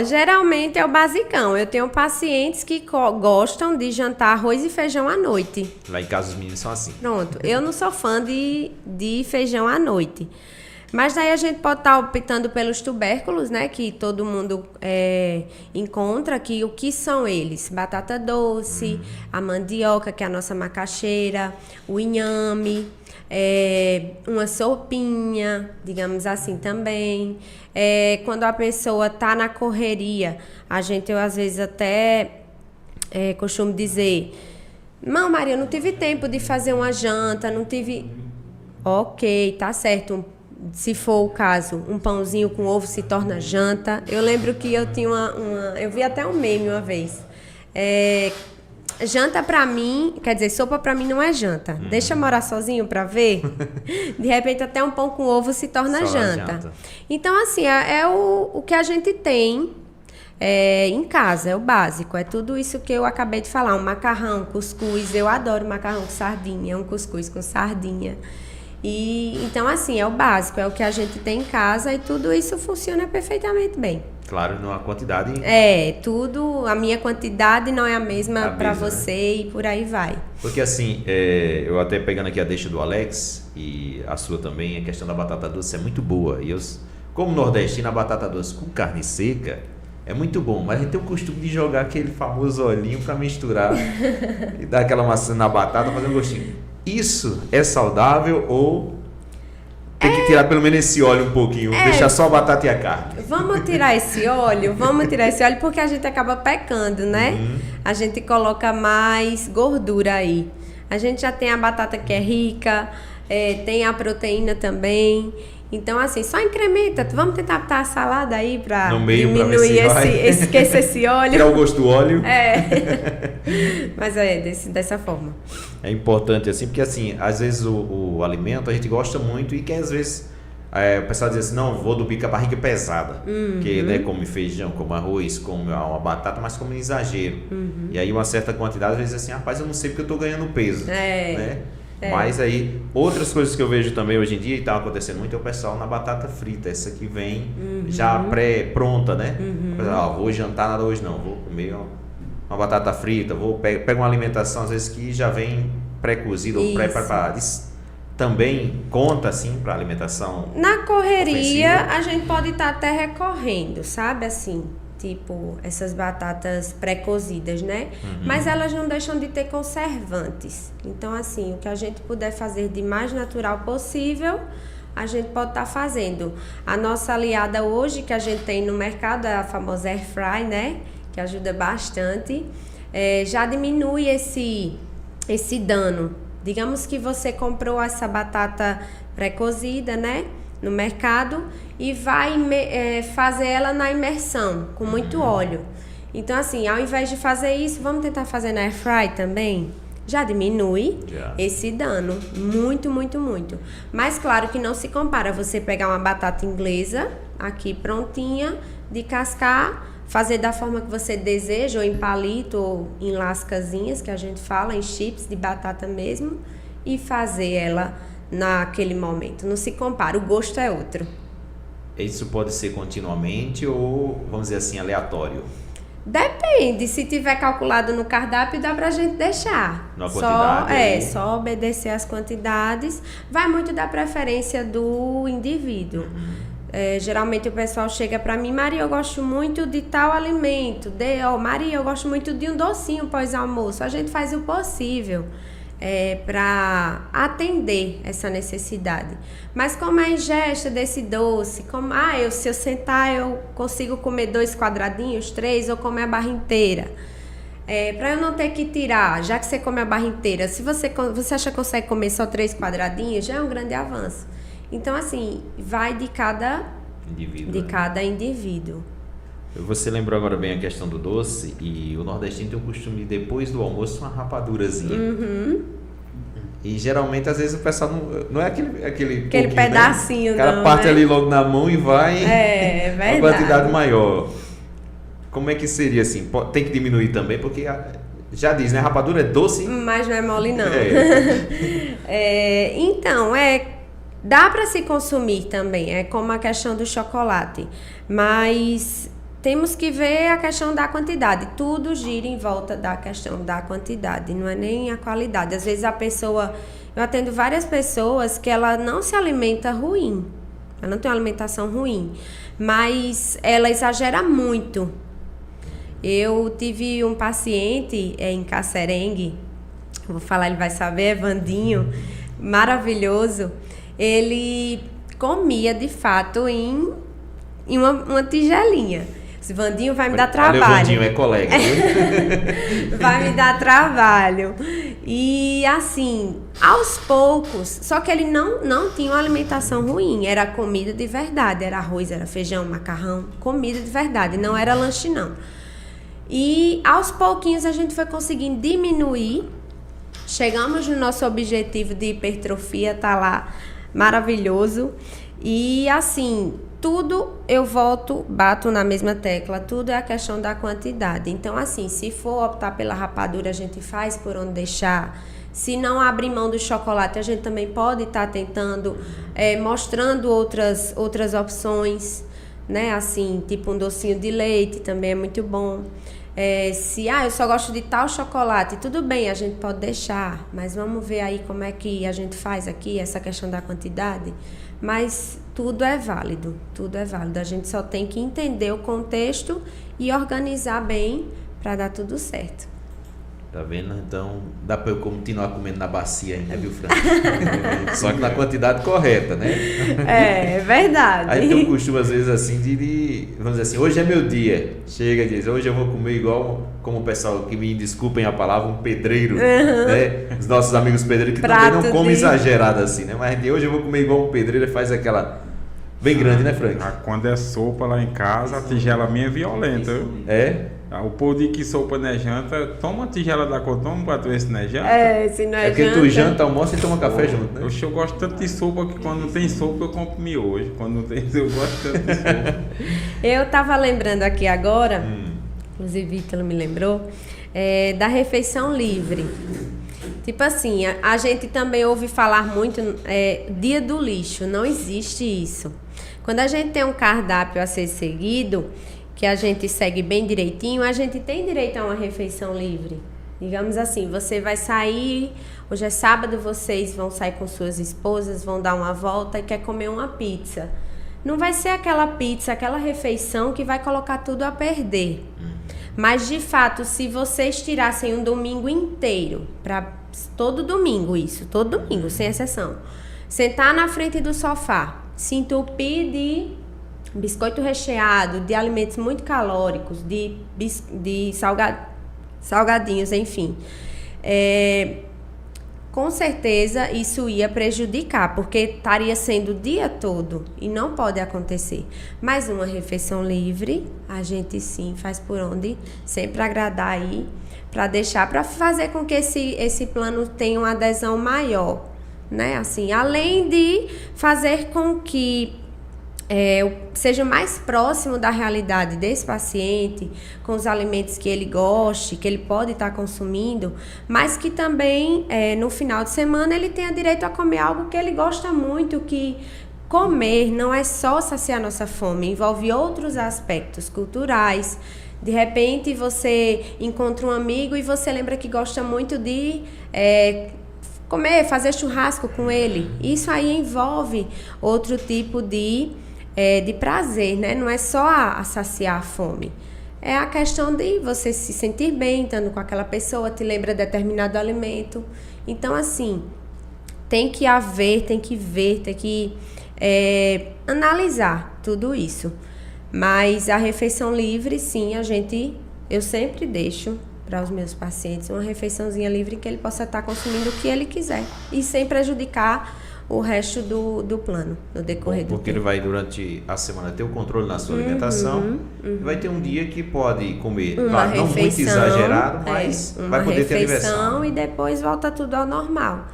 Geralmente é o basicão. Eu tenho pacientes que gostam de jantar arroz e feijão à noite. Lá em casa os meninos são assim. Pronto. Eu não sou fã de feijão à noite. Mas daí a gente pode estar optando pelos tubérculos, né? Que todo mundo encontra, que o que são eles? Batata doce, a mandioca, que é a nossa macaxeira, o inhame, uma sopinha, digamos assim também. Quando a pessoa está na correria, eu às vezes até costumo dizer: não, Maria, eu não tive tempo de fazer uma janta, não tive... Ok, tá certo. Se for o caso, um pãozinho com ovo se torna janta. Eu lembro que eu tinha eu vi até um meme uma vez. Janta pra mim, quer dizer, sopa pra mim não é janta. Deixa eu morar sozinho pra ver. De repente até um pão com ovo se torna janta. Então, assim, é o que a gente tem em casa, é o básico. É tudo isso que eu acabei de falar. Um macarrão, cuscuz. Eu adoro macarrão com sardinha, um cuscuz com sardinha. Então, assim, é o básico, é o que a gente tem em casa e tudo isso funciona perfeitamente bem. Claro, numa quantidade... tudo, a minha quantidade não é a mesma para você, né? E por aí vai. Porque assim, eu até pegando aqui a deixa do Alex e a sua também, a questão da batata doce é muito boa. E eu, como nordestino, a batata doce com carne seca é muito bom, mas a gente tem o costume de jogar aquele famoso olhinho para misturar e dar aquela maçã na batata, fazer um gostinho. Isso é saudável ou tem que tirar pelo menos esse óleo um pouquinho, deixar só a batata e a carne? Vamos tirar esse óleo porque a gente acaba pecando, né? A gente coloca mais gordura aí. A gente já tem a batata que é rica, tem a proteína também. Então, assim, só incrementa. Vamos tentar botar a salada aí para diminuir esquecer esse óleo. Tirar o gosto do óleo. Mas dessa forma. É importante assim, porque assim, às vezes o alimento a gente gosta muito e que às vezes o pessoal diz assim, não, vou dormir com a barriga pesada. Porque, né, come feijão, come arroz, come uma batata, mas come exagero. E aí uma certa quantidade, às vezes assim, rapaz, eu não sei porque eu tô ganhando peso. Né? Mas aí, outras coisas que eu vejo também hoje em dia, e tá acontecendo muito, é o pessoal na batata frita. Essa que vem já pré-pronta, né? Vou jantar nada hoje não, vou comer uma batata frita, pego uma alimentação às vezes que já vem pré-cozida ou pré-preparada. Isso também conta assim para alimentação? Na correria, ofensiva? a gente pode estar até recorrendo, sabe, assim, tipo essas batatas pré-cozidas, né? Mas elas não deixam de ter conservantes. Então, assim, o que a gente puder fazer de mais natural possível, a gente pode estar fazendo. A nossa aliada hoje, que a gente tem no mercado, é a famosa Air Fry, né? Que ajuda bastante. Já diminui esse dano. Digamos que você comprou essa batata pré-cozida, né? No mercado e vai fazer ela na imersão, com muito óleo. Então, assim, ao invés de fazer isso, vamos tentar fazer na Air Fry também? Já diminui esse dano. Muito, muito, muito. Mas, claro que não se compara você pegar uma batata inglesa, aqui prontinha, de cascar, fazer da forma que você deseja, ou em palito, ou em lascazinhas, que a gente fala, em chips de batata mesmo, e fazer ela naquele momento. Não se compara, o gosto é outro. Isso pode ser continuamente ou, vamos dizer assim, aleatório? Depende, se tiver calculado no cardápio, dá pra gente deixar. Na quantidade? Só obedecer as quantidades. Vai muito da preferência do indivíduo. Geralmente o pessoal chega pra mim, Maria, eu gosto muito de tal alimento. Maria, eu gosto muito de um docinho pós-almoço. A gente faz o possível para atender essa necessidade. Mas como a ingesta desse doce, se eu sentar eu consigo comer 2 quadradinhos, 3, ou comer a barra inteira. Para eu não ter que tirar, já que você come a barra inteira, se você acha que consegue comer só 3 quadradinhos, já é um grande avanço. Então, assim, vai de cada indivíduo. Você lembrou agora bem a questão do doce, e o nordestino tem o costume de, depois do almoço, uma rapadurazinha. E geralmente, às vezes, o pessoal não é aquele pedacinho, né? O cara parte ali logo na mão e vai uma quantidade maior. Como é que seria assim? Tem que diminuir também, porque já diz, né? Rapadura é doce. Mas não é mole, não. Então, dá para se consumir também. É como a questão do chocolate. Mas temos que ver a questão da quantidade. Tudo gira em volta da questão da quantidade, não é nem a qualidade. Às vezes eu atendo várias pessoas que ela não se alimenta ruim, ela não tem uma alimentação ruim, mas ela exagera muito. Eu tive um paciente em Casserengue, vou falar, ele vai saber, Vandinho, maravilhoso. Ele comia de fato em uma tigelinha. Esse Vandinho vai me dar trabalho. Olha, o Vandinho é colega. Vai me dar trabalho. E assim, aos poucos, só que ele não tinha uma alimentação ruim, era comida de verdade, era arroz, era feijão, macarrão, comida de verdade, não era lanche não. E aos pouquinhos a gente foi conseguindo diminuir, chegamos no nosso objetivo de hipertrofia, tá lá, maravilhoso. E assim, tudo eu bato na mesma tecla, tudo é a questão da quantidade. Então, assim, se for optar pela rapadura, a gente faz por onde deixar. Se não abrir mão do chocolate, a gente também pode estar tentando, mostrando outras opções, né? Assim, tipo um docinho de leite também é muito bom. Eu só gosto de tal chocolate, tudo bem, a gente pode deixar, mas vamos ver aí como é que a gente faz aqui, essa questão da quantidade. Mas tudo é válido, a gente só tem que entender o contexto e organizar bem para dar tudo certo. Tá vendo? Então, dá para eu continuar comendo na bacia ainda, viu, Fran? Só que na quantidade correta, né? É verdade. Aí tem um costume, às vezes, assim, vamos dizer assim, hoje é meu dia. Chega e diz, hoje eu vou comer igual, como o pessoal, que me desculpem a palavra, um pedreiro, né? Os nossos amigos pedreiros, que também não comem exagerado assim, né? Mas de hoje eu vou comer igual um pedreiro, faz aquela Bem grande, né, Frank? Quando é sopa lá em casa, a tigela minha é violenta. É? O povo diz que sopa não é janta. Toma uma tigela da Cotomo pra tu ver se não é janta. Se não é É porque janta. tu janta, almoça e toma café junto, né? Eu gosto tanto de sopa que quando não tem sopa eu compro miojo. Quando não tem, eu gosto tanto de sopa. Eu tava lembrando aqui agora, inclusive Ítalo me lembrou, da refeição livre. Tipo assim, a gente também ouve falar muito dia do lixo, não existe isso. Quando a gente tem um cardápio a ser seguido, que a gente segue bem direitinho, a gente tem direito a uma refeição livre. Digamos assim, você vai sair, hoje é sábado, vocês vão sair com suas esposas, vão dar uma volta e quer comer uma pizza. Não vai ser aquela pizza, aquela refeição que vai colocar tudo a perder. Mas, de fato, se vocês tirassem um domingo inteiro, todo domingo isso, todo domingo, sem exceção, sentar na frente do sofá, se entupir de biscoito recheado, de alimentos muito calóricos, de salgadinhos, enfim. Com certeza isso ia prejudicar, porque estaria sendo o dia todo e não pode acontecer. Mas uma refeição livre, a gente sim faz por onde, sempre agradar aí, para fazer com que esse plano tenha uma adesão maior, né? Assim, além de fazer com que seja mais próximo da realidade desse paciente, com os alimentos que ele goste, que ele pode estar consumindo, mas que também no final de semana ele tenha direito a comer algo que ele gosta muito, que comer não é só saciar nossa fome, envolve outros aspectos culturais. De repente você encontra um amigo e você lembra que gosta muito de comer, fazer churrasco com ele. Isso aí envolve outro tipo de prazer, né? Não é só a saciar a fome. É a questão de você se sentir bem estando com aquela pessoa, te lembra determinado alimento. Então, assim, tem que analisar tudo isso. Mas a refeição livre, sim, eu sempre deixo para os meus pacientes uma refeiçãozinha livre que ele possa estar consumindo o que ele quiser e sem prejudicar o resto do plano, no decorrer do tempo. Porque ele vai, durante a semana, ter o controle na sua alimentação. E vai ter um dia que pode comer, claro, não muito exagerado, mas vai poder ter diversão. E depois volta tudo ao normal.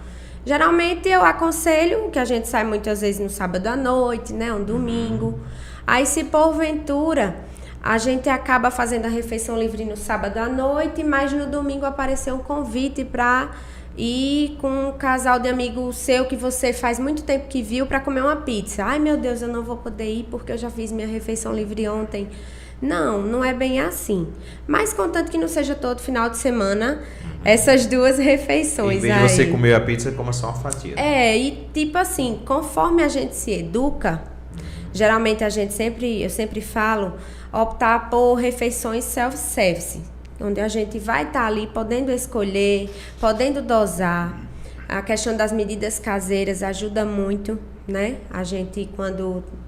Geralmente eu aconselho, que a gente sai muitas vezes no sábado à noite, né, um domingo. Aí, se porventura a gente acaba fazendo a refeição livre no sábado à noite, mas no domingo apareceu um convite para ir com um casal de amigo seu que você faz muito tempo que viu para comer uma pizza. Ai, meu Deus, eu não vou poder ir porque eu já fiz minha refeição livre ontem. Não é bem assim. Mas contanto que não seja todo final de semana, essas duas refeições. Em vez de você comer a pizza, coma só uma fatia. E tipo assim, conforme a gente se educa, geralmente eu sempre falo, optar por refeições self-service, onde a gente vai estar ali podendo escolher, podendo dosar. A questão das medidas caseiras ajuda muito, né? A gente,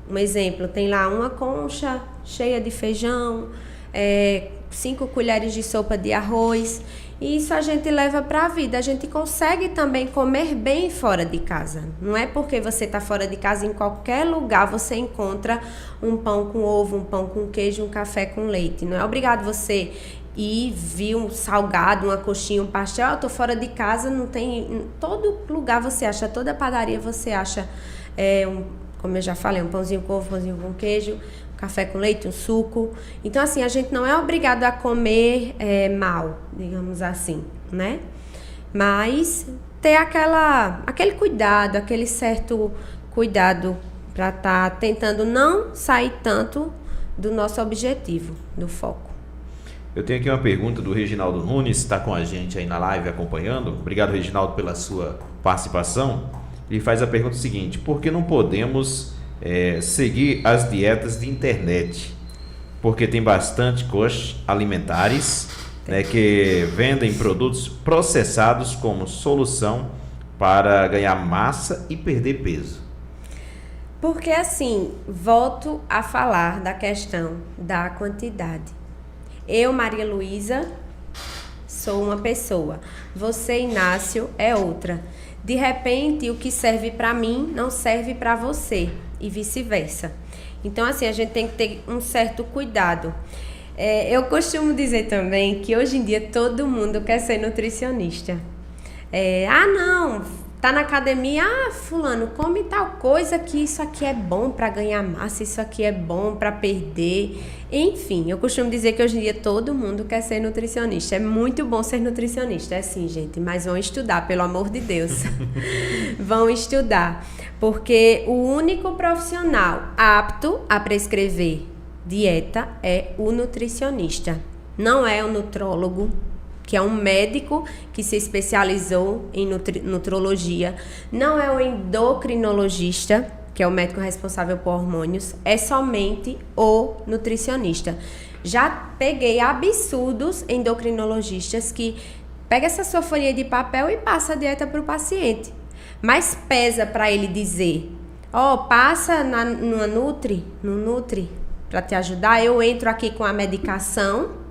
um exemplo, tem lá uma concha cheia de feijão, 5 colheres de sopa de arroz, e isso a gente leva para a vida. A gente consegue também comer bem fora de casa. Não é porque você está fora de casa, em qualquer lugar você encontra um pão com ovo, um pão com queijo, um café com leite. Não é obrigado você ir vir um salgado, uma coxinha, um pastel. Eu tô fora de casa, não tem... Em todo lugar você acha, toda padaria você acha, como eu já falei, um pãozinho com ovo, pãozinho com queijo, um café com leite, um suco. Então, assim, a gente não é obrigado a comer mal, digamos assim, né? Mas ter aquele cuidado, aquele certo cuidado para estar tentando não sair tanto do nosso objetivo, do foco. Eu tenho aqui uma pergunta do Reginaldo Nunes, está com a gente aí na live acompanhando. Obrigado, Reginaldo, pela sua participação. Ele faz a pergunta seguinte: por que não podemos seguir as dietas de internet? Porque tem bastante coaches alimentares, né, que vendem produtos processados como solução para ganhar massa e perder peso. Porque assim, volto a falar da questão da quantidade. Eu, Maria Luísa, sou uma pessoa, você, Inácio, é outra. De repente, o que serve para mim não serve para você e vice-versa. Então, assim, a gente tem que ter um certo cuidado. Eu costumo dizer também que hoje em dia todo mundo quer ser nutricionista. Não, tá na academia, fulano, come tal coisa que isso aqui é bom para ganhar massa, isso aqui é bom para perder. Enfim, eu costumo dizer que hoje em dia todo mundo quer ser nutricionista. É muito bom ser nutricionista, sim, gente, mas vão estudar, pelo amor de Deus. Vão estudar, porque o único profissional apto a prescrever dieta é o nutricionista. Não é o nutrólogo, que é um médico que se especializou em nutrologia, não é o endocrinologista, que é o médico responsável por hormônios, é somente o nutricionista. Já peguei absurdos endocrinologistas que pega essa sua folha de papel e passa a dieta para o paciente, mas pesa para ele dizer, passa no Nutri, para te ajudar, eu entro aqui com a medicação,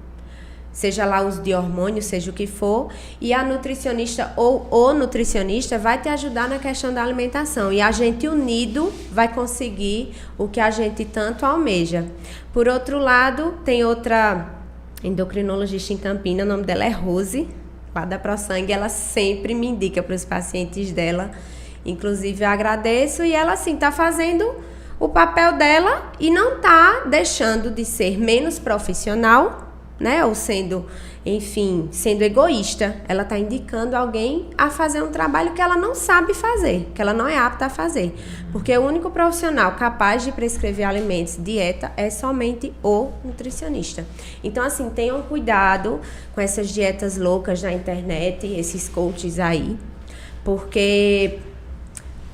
seja lá uso de hormônio, seja o que for, e a nutricionista ou o nutricionista vai te ajudar na questão da alimentação. E a gente unido vai conseguir o que a gente tanto almeja. Por outro lado, tem outra endocrinologista em Campinas, o nome dela é Rose, lá da ProSangue, ela sempre me indica para os pacientes dela. Inclusive, eu agradeço e ela, assim, está fazendo o papel dela e não está deixando de ser menos profissional, né? Ou sendo egoísta. Ela está indicando alguém a fazer um trabalho que ela não sabe fazer, que ela não é apta a fazer. Porque o único profissional capaz de prescrever alimentos, dieta, é somente o nutricionista. Então, assim, tenham cuidado com essas dietas loucas na internet, esses coaches aí, porque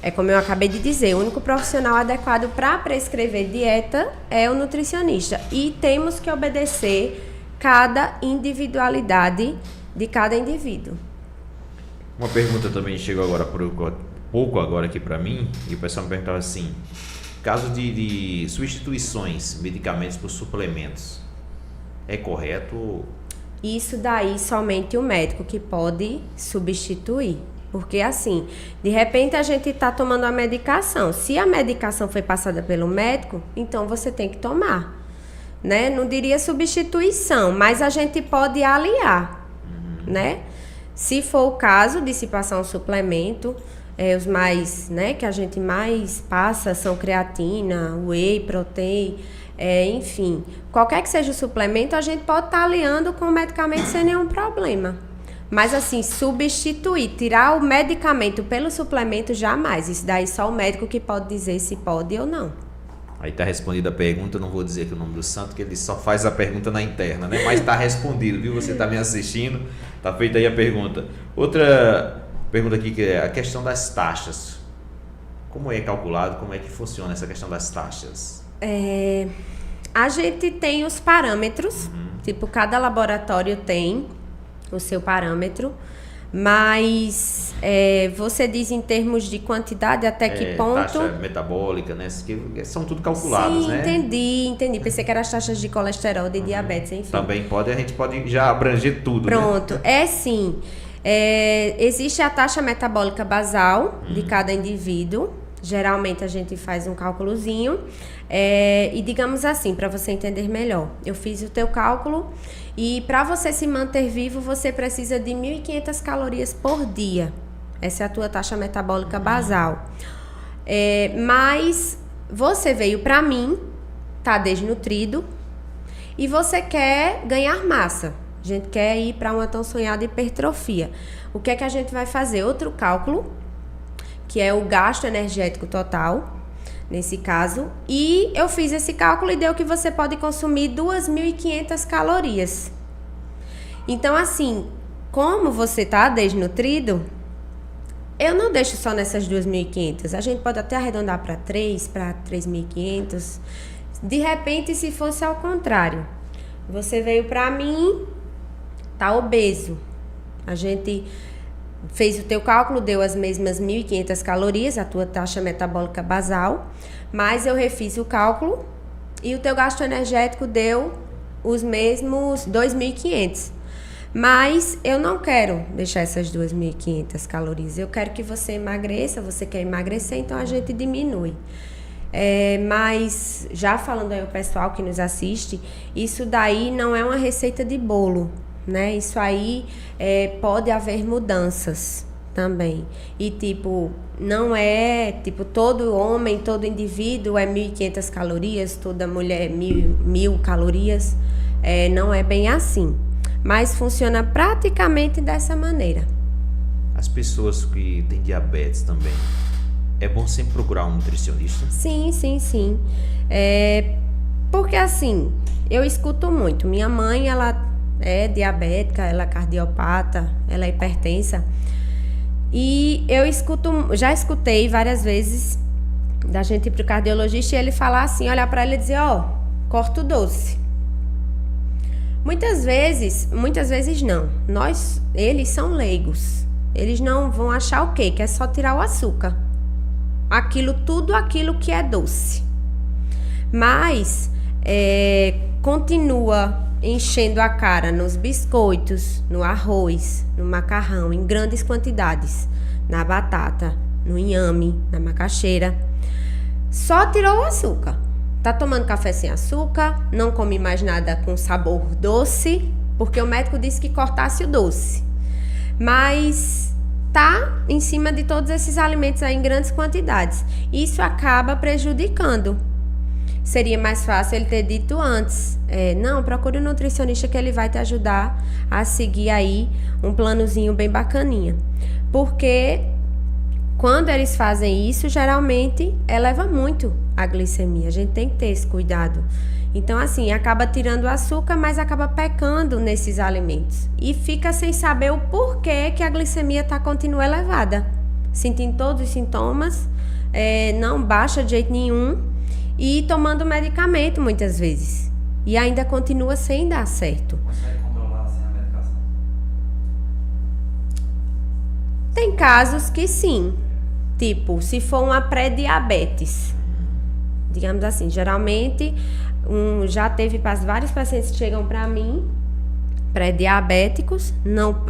é como eu acabei de dizer, o único profissional adequado para prescrever dieta é o nutricionista. E temos que obedecer cada individualidade de cada indivíduo. Uma pergunta também chegou agora pouco agora aqui para mim, e o pessoal me perguntava assim, caso de substituições, medicamentos por suplementos, é correto? Isso daí somente o médico que pode substituir. Porque assim, de repente a gente está tomando a medicação. Se a medicação foi passada pelo médico, então você tem que tomar. Né? Não diria substituição, mas a gente pode aliar, né? Se for o caso de se passar um suplemento, os mais, né, que a gente mais passa são creatina, whey, protein, enfim, qualquer que seja o suplemento, a gente pode estar aliando com o medicamento sem nenhum problema. Mas assim, substituir, tirar o medicamento pelo suplemento, jamais. Isso daí só o médico que pode dizer se pode ou não. Aí está respondida a pergunta, não vou dizer aqui o nome do santo, que ele só faz a pergunta na interna, né? Mas está respondido, viu? Você está me assistindo, está feita aí a pergunta. Outra pergunta aqui, que é a questão das taxas. Como é calculado, como é que funciona essa questão das taxas? A gente tem os parâmetros, tipo, cada laboratório tem o seu parâmetro, mas você diz em termos de quantidade até que ponto? Taxa metabólica, né? Que são tudo calculadas, sim, né? Entendi. Pensei que eram as taxas de colesterol, de diabetes, enfim. Também a gente pode já abranger tudo, pronto, né? Sim. Existe a taxa metabólica basal de cada indivíduo. Geralmente a gente faz um cálculozinho. E digamos assim, para você entender melhor, eu fiz o teu cálculo e para você se manter vivo, você precisa de 1.500 calorias por dia. Essa é a tua taxa metabólica basal. Mas você veio para mim, tá desnutrido e você quer ganhar massa. A gente quer ir para uma tão sonhada hipertrofia. O que é que a gente vai fazer? Outro cálculo, que é o gasto energético total, nesse caso. E eu fiz esse cálculo e deu que você pode consumir 2.500 calorias. Então, assim, como você está desnutrido, eu não deixo só nessas 2.500. A gente pode até arredondar para 3.500. De repente, se fosse ao contrário, você veio para mim, tá obeso. A gente fez o teu cálculo, deu as mesmas 1.500 calorias, a tua taxa metabólica basal, mas eu refiz o cálculo e o teu gasto energético deu os mesmos 2.500. Mas eu não quero deixar essas 2.500 calorias. Eu quero que você emagreça, você quer emagrecer, então a gente diminui. Mas, já falando aí o pessoal que nos assiste, isso daí não é uma receita de bolo, né? Isso aí pode haver mudanças também. E, tipo, não é, tipo, todo homem, todo indivíduo é 1.500 calorias, toda mulher 1.000 calorias. Não é bem assim. Mas funciona praticamente dessa maneira. As pessoas que têm diabetes também, é bom sempre procurar um nutricionista? Sim. Porque assim, eu escuto muito. Minha mãe, ela é diabética, ela é cardiopata, ela é hipertensa. E já escutei várias vezes da gente ir pro cardiologista e ele falar assim, olhar para ela e dizer, corta o doce. Muitas vezes não. Eles são leigos. Eles não vão achar o quê? Que é só tirar o açúcar. Tudo aquilo que é doce. Mas continua enchendo a cara nos biscoitos, no arroz, no macarrão, em grandes quantidades, na batata, no inhame, na macaxeira. Só tirou o açúcar. Tá tomando café sem açúcar, não come mais nada com sabor doce, porque o médico disse que cortasse o doce. Mas tá em cima de todos esses alimentos aí em grandes quantidades. Isso acaba prejudicando. Seria mais fácil ele ter dito antes. Não, procure um nutricionista que ele vai te ajudar a seguir aí um planozinho bem bacaninha. Porque quando eles fazem isso, geralmente eleva muito a glicemia. A gente tem que ter esse cuidado. Então, assim, acaba tirando o açúcar, mas acaba pecando nesses alimentos. E fica sem saber o porquê que a glicemia continua elevada. Sentindo todos os sintomas, não baixa de jeito nenhum e tomando medicamento muitas vezes. E ainda continua sem dar certo. Consegue controlar sem a medicação? Tem casos que sim. Tipo, se for uma pré-diabetes, digamos assim, geralmente já teve vários pacientes que chegam para mim pré-diabéticos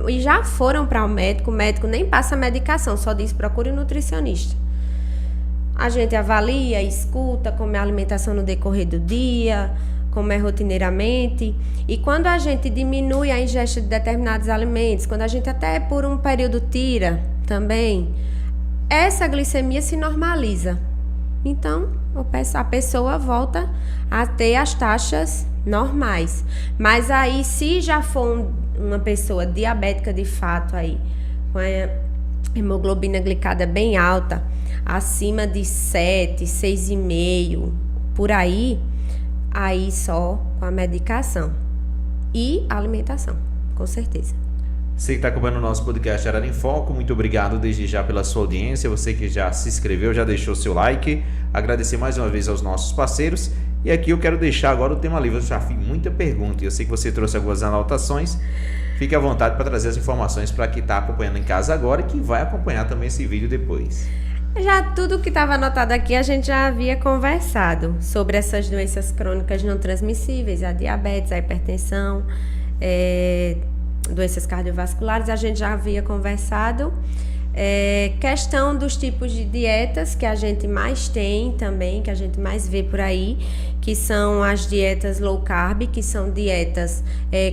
e já foram para o médico nem passa medicação, só diz procure um nutricionista. A gente avalia, escuta como é a alimentação no decorrer do dia, como é rotineiramente, e quando a gente diminui a ingesta de determinados alimentos, quando a gente até por um período tira também, essa glicemia se normaliza. Então, a pessoa volta a ter as taxas normais. Mas aí, se já for uma pessoa diabética de fato aí, com a hemoglobina glicada bem alta, acima de 7, 6,5, por aí só com a medicação e alimentação, com certeza. Você que está acompanhando o nosso podcast Arara em Foco, muito obrigado desde já pela sua audiência. Você que já se inscreveu, já deixou seu like. Agradecer mais uma vez aos nossos parceiros. E aqui eu quero deixar agora o tema livre. Eu já fiz muita pergunta e eu sei que você trouxe algumas anotações. Fique à vontade para trazer as informações para quem está acompanhando em casa agora e que vai acompanhar também esse vídeo depois. Já tudo que estava anotado aqui a gente já havia conversado sobre essas doenças crônicas não transmissíveis, a diabetes, a hipertensão, doenças cardiovasculares, a gente já havia conversado. Questão dos tipos de dietas que a gente mais tem também, que a gente mais vê por aí, que são as dietas low carb, que são dietas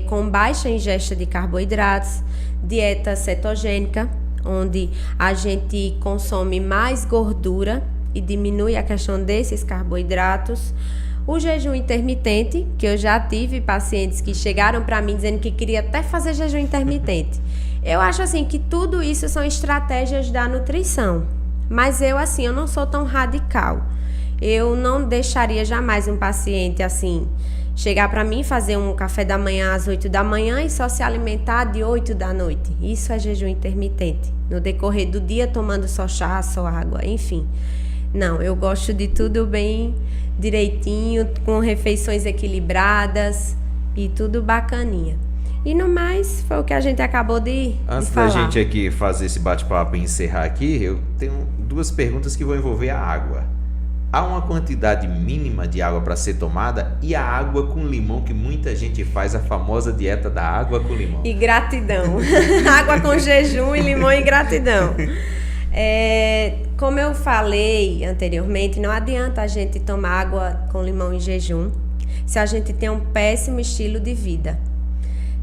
com baixa ingesta de carboidratos, dieta cetogênica, onde a gente consome mais gordura e diminui a questão desses carboidratos. O jejum intermitente, que eu já tive pacientes que chegaram para mim dizendo que queria até fazer jejum intermitente. Eu acho assim que tudo isso são estratégias da nutrição, mas eu não sou tão radical. Eu não deixaria jamais um paciente assim chegar para mim, fazer um café da manhã às 8 da manhã e só se alimentar de 8 da noite. Isso é jejum intermitente. No decorrer do dia tomando só chá, só água, enfim. Não, eu gosto de tudo bem direitinho, com refeições equilibradas e tudo bacaninha. E no mais, foi o que a gente acabou de falar. Antes da gente aqui fazer esse bate-papo e encerrar aqui, eu tenho duas perguntas que vão envolver a água. há uma quantidade mínima de água para ser tomada e a água com limão, que muita gente faz, a famosa dieta da água com limão. E gratidão. Água com jejum e limão e gratidão. Como eu falei anteriormente, não adianta a gente tomar água com limão em jejum se a gente tem um péssimo estilo de vida.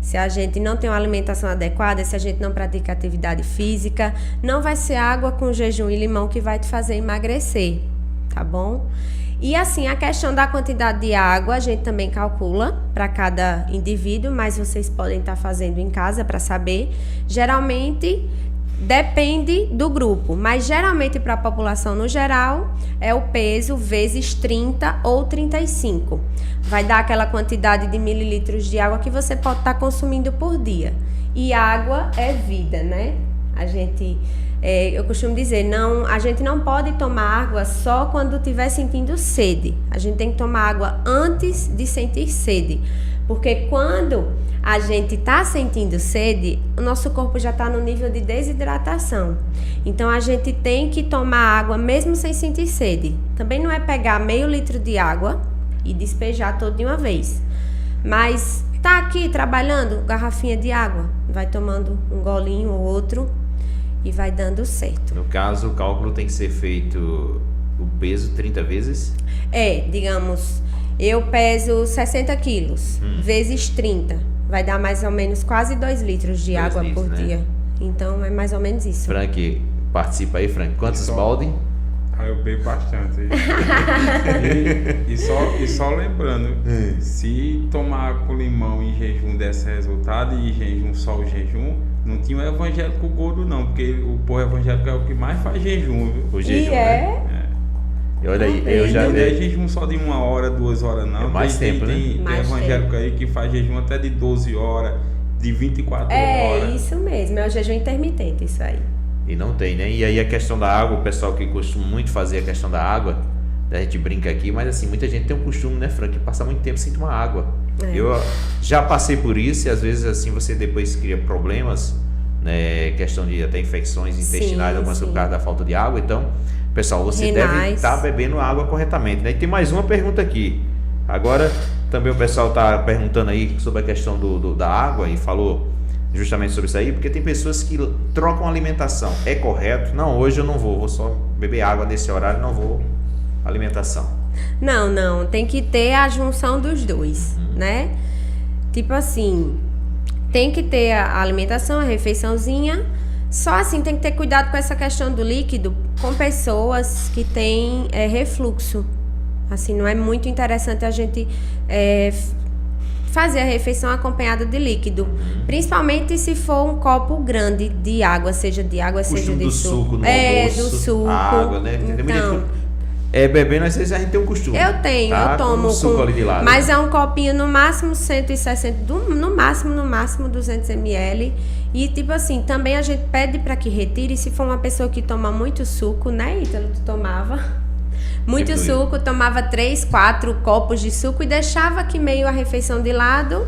Se a gente não tem uma alimentação adequada, se a gente não pratica atividade física, não vai ser água com jejum e limão que vai te fazer emagrecer, tá bom? E assim, a questão da quantidade de água, a gente também calcula para cada indivíduo, mas vocês podem estar fazendo em casa para saber. Geralmente, depende do grupo, mas geralmente para a população no geral, é o peso vezes 30 ou 35. Vai dar aquela quantidade de mililitros de água que você pode estar consumindo por dia. E água é vida, né? Eu costumo dizer, a gente não pode tomar água só quando estiver sentindo sede. A gente tem que tomar água antes de sentir sede. Porque quando a gente está sentindo sede, o nosso corpo já está no nível de desidratação. Então, a gente tem que tomar água mesmo sem sentir sede. Também não é pegar meio litro de água e despejar todo de uma vez. Mas tá aqui trabalhando, garrafinha de água. Vai tomando um golinho ou outro e vai dando certo. No caso, o cálculo tem que ser feito o peso 30 vezes? Digamos, eu peso 60 quilos, vezes 30. Vai dar mais ou menos quase 2 litros de água por dia. Então, é mais ou menos isso. Frank, participa aí, Frank. Quantos balde? Eu bebo bastante. e só lembrando, se tomar com limão em jejum desse resultado, e jejum só o jejum, não tinha o evangélico gordo não, porque o povo evangélico é o que mais faz jejum, viu? O jejum, né? Olha aí, eu já não é jejum só de 1 hora, 2 horas não. Mais tempo, né? Tem evangélico aí que faz jejum até de 12 horas, de 24 horas. É isso mesmo, é o jejum intermitente isso aí. E não tem, né? E aí a questão da água, o pessoal que costuma muito fazer a questão da água, a gente brinca aqui, mas assim, muita gente tem um costume, né, Frank, de passar muito tempo sem tomar água. Eu já passei por isso e às vezes assim você depois cria problemas, né, questão de até infecções intestinais, algumas por causa da falta de água. Então, pessoal, você deve estar bebendo água corretamente, né? E tem mais uma pergunta aqui. Agora, também o pessoal está perguntando aí sobre a questão da água e falou justamente sobre isso aí, porque tem pessoas que trocam alimentação. É correto? Não, hoje eu não vou só beber água nesse horário, não vou alimentação. Não, tem que ter a junção dos dois, né? Tipo assim, tem que ter a alimentação, a refeiçãozinha, só assim tem que ter cuidado com essa questão do líquido com pessoas que têm refluxo. Assim, não é muito interessante a gente fazer a refeição acompanhada de líquido, principalmente se for um copo grande de água, seja de água, seja de suco. No almoço, do suco. Água, né? Então, bebendo, às vezes a gente tem um costume. Eu tenho, tá? eu tomo. Suco ali de lado, mas é um copinho no máximo 160, no máximo 200 ml. E tipo assim, também a gente pede para que retire, se for uma pessoa que toma muito suco, né, Ítalo? Tu tomava muito suco, tomava 3, 4 copos de suco e deixava aqui meio a refeição de lado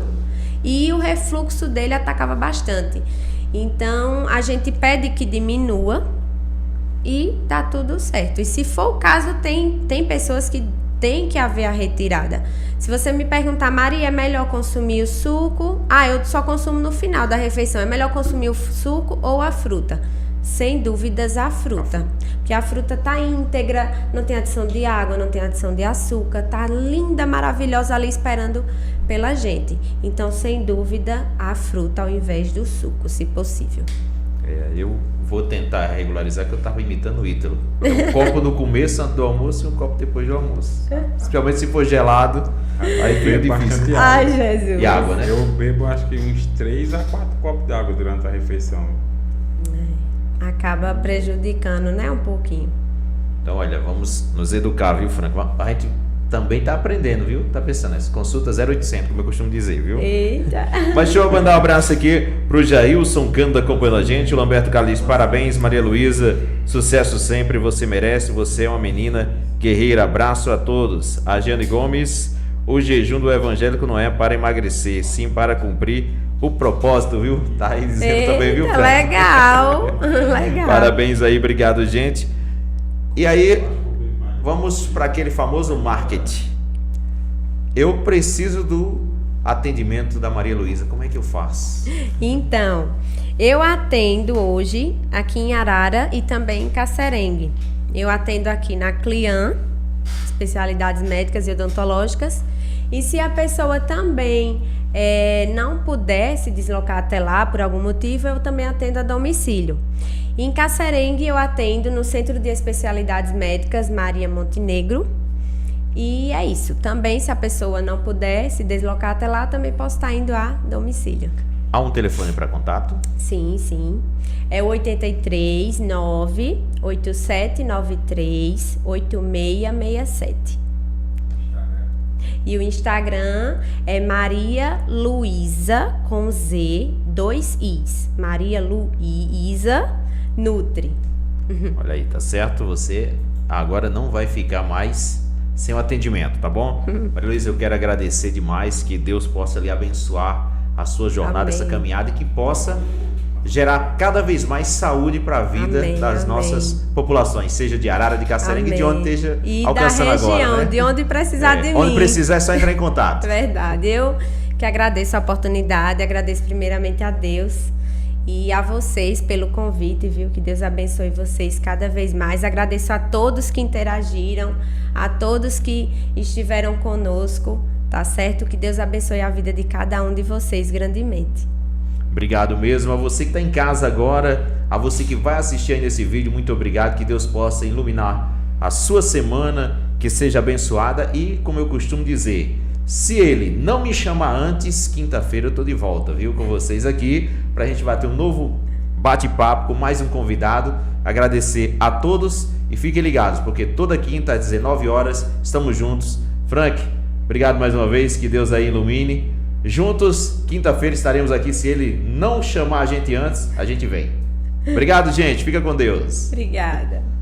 e o refluxo dele atacava bastante. Então, a gente pede que diminua e tá tudo certo. E se for o caso, tem pessoas que tem que haver a retirada. Se você me perguntar, Maria, é melhor consumir o suco? Eu só consumo no final da refeição. É melhor consumir o suco ou a fruta? Sem dúvidas, a fruta. Porque a fruta tá íntegra, não tem adição de água, não tem adição de açúcar, tá linda, maravilhosa ali esperando pela gente. Então, sem dúvida, a fruta ao invés do suco, se possível. Eu vou tentar regularizar, que eu tava imitando o Ítalo. Um copo no começo, antes do almoço, e um copo depois do almoço. Principalmente se for gelado, aí fica difícil. Ai, Jesus. E água, né? Eu bebo acho que uns 3 a 4 copos de água durante a refeição. Acaba prejudicando, né, um pouquinho. Então, olha, vamos nos educar, viu, Franco? A gente também tá aprendendo, viu? Tá pensando, essa consulta 0800, como eu costumo dizer, viu? Eita! Mas deixa eu mandar um abraço aqui pro Jailson Cândido acompanhando a gente, o Lamberto Calixto, parabéns, Maria Luísa, sucesso sempre, você merece, você é uma menina guerreira, abraço a todos. A Jane Gomes, o jejum do evangélico não é para emagrecer, sim para cumprir o propósito, viu? Tá aí dizendo também, viu, Franco? Legal, legal. Parabéns aí, obrigado, gente. E aí, vamos para aquele famoso marketing. Eu preciso do atendimento da Maria Luísa. Como é que eu faço? Então, eu atendo hoje aqui em Arara e também em Casserengue. Eu atendo aqui na Clian, especialidades médicas e odontológicas. E se a pessoa também não puder se deslocar até lá por algum motivo, eu também atendo a domicílio. Em Casserengue eu atendo no Centro de Especialidades Médicas Maria Montenegro. E é isso. Também, se a pessoa não puder se deslocar até lá, também posso estar indo a domicílio. Há um telefone para contato? Sim, sim. É o 83 98793 8667. E o Instagram é Maria Luísa com Z, 2 Is. Maria Luísa Nutri. Olha aí, tá certo? Você agora não vai ficar mais sem o atendimento, tá bom? Maria Luísa, eu quero agradecer demais, que Deus possa lhe abençoar a sua jornada, Amém. Essa caminhada, e que possa gerar cada vez mais saúde para a vida Amém, das amém. nossas populações, seja de Arara, de Casserengue, de onde esteja E alcançando da região, agora, né? de onde precisar de mim. Onde precisar é só entrar em contato. Verdade. Eu que agradeço a oportunidade, agradeço primeiramente a Deus e a vocês pelo convite, viu? Que Deus abençoe vocês cada vez mais. Agradeço a todos que interagiram, a todos que estiveram conosco, tá certo? Que Deus abençoe a vida de cada um de vocês grandemente. Obrigado mesmo. A você que está em casa agora, a você que vai assistir ainda esse vídeo, muito obrigado. Que Deus possa iluminar a sua semana, que seja abençoada. E, como eu costumo dizer, se Ele não me chamar antes, quinta-feira eu estou de volta, viu? Com vocês aqui, para a gente bater um novo bate-papo com mais um convidado. Agradecer a todos e fiquem ligados, porque toda quinta às 19 horas estamos juntos. Frank, obrigado mais uma vez. Que Deus aí ilumine. Juntos, quinta-feira estaremos aqui. Se Ele não chamar a gente antes, a gente vem. Obrigado, gente. Fica com Deus. Obrigada.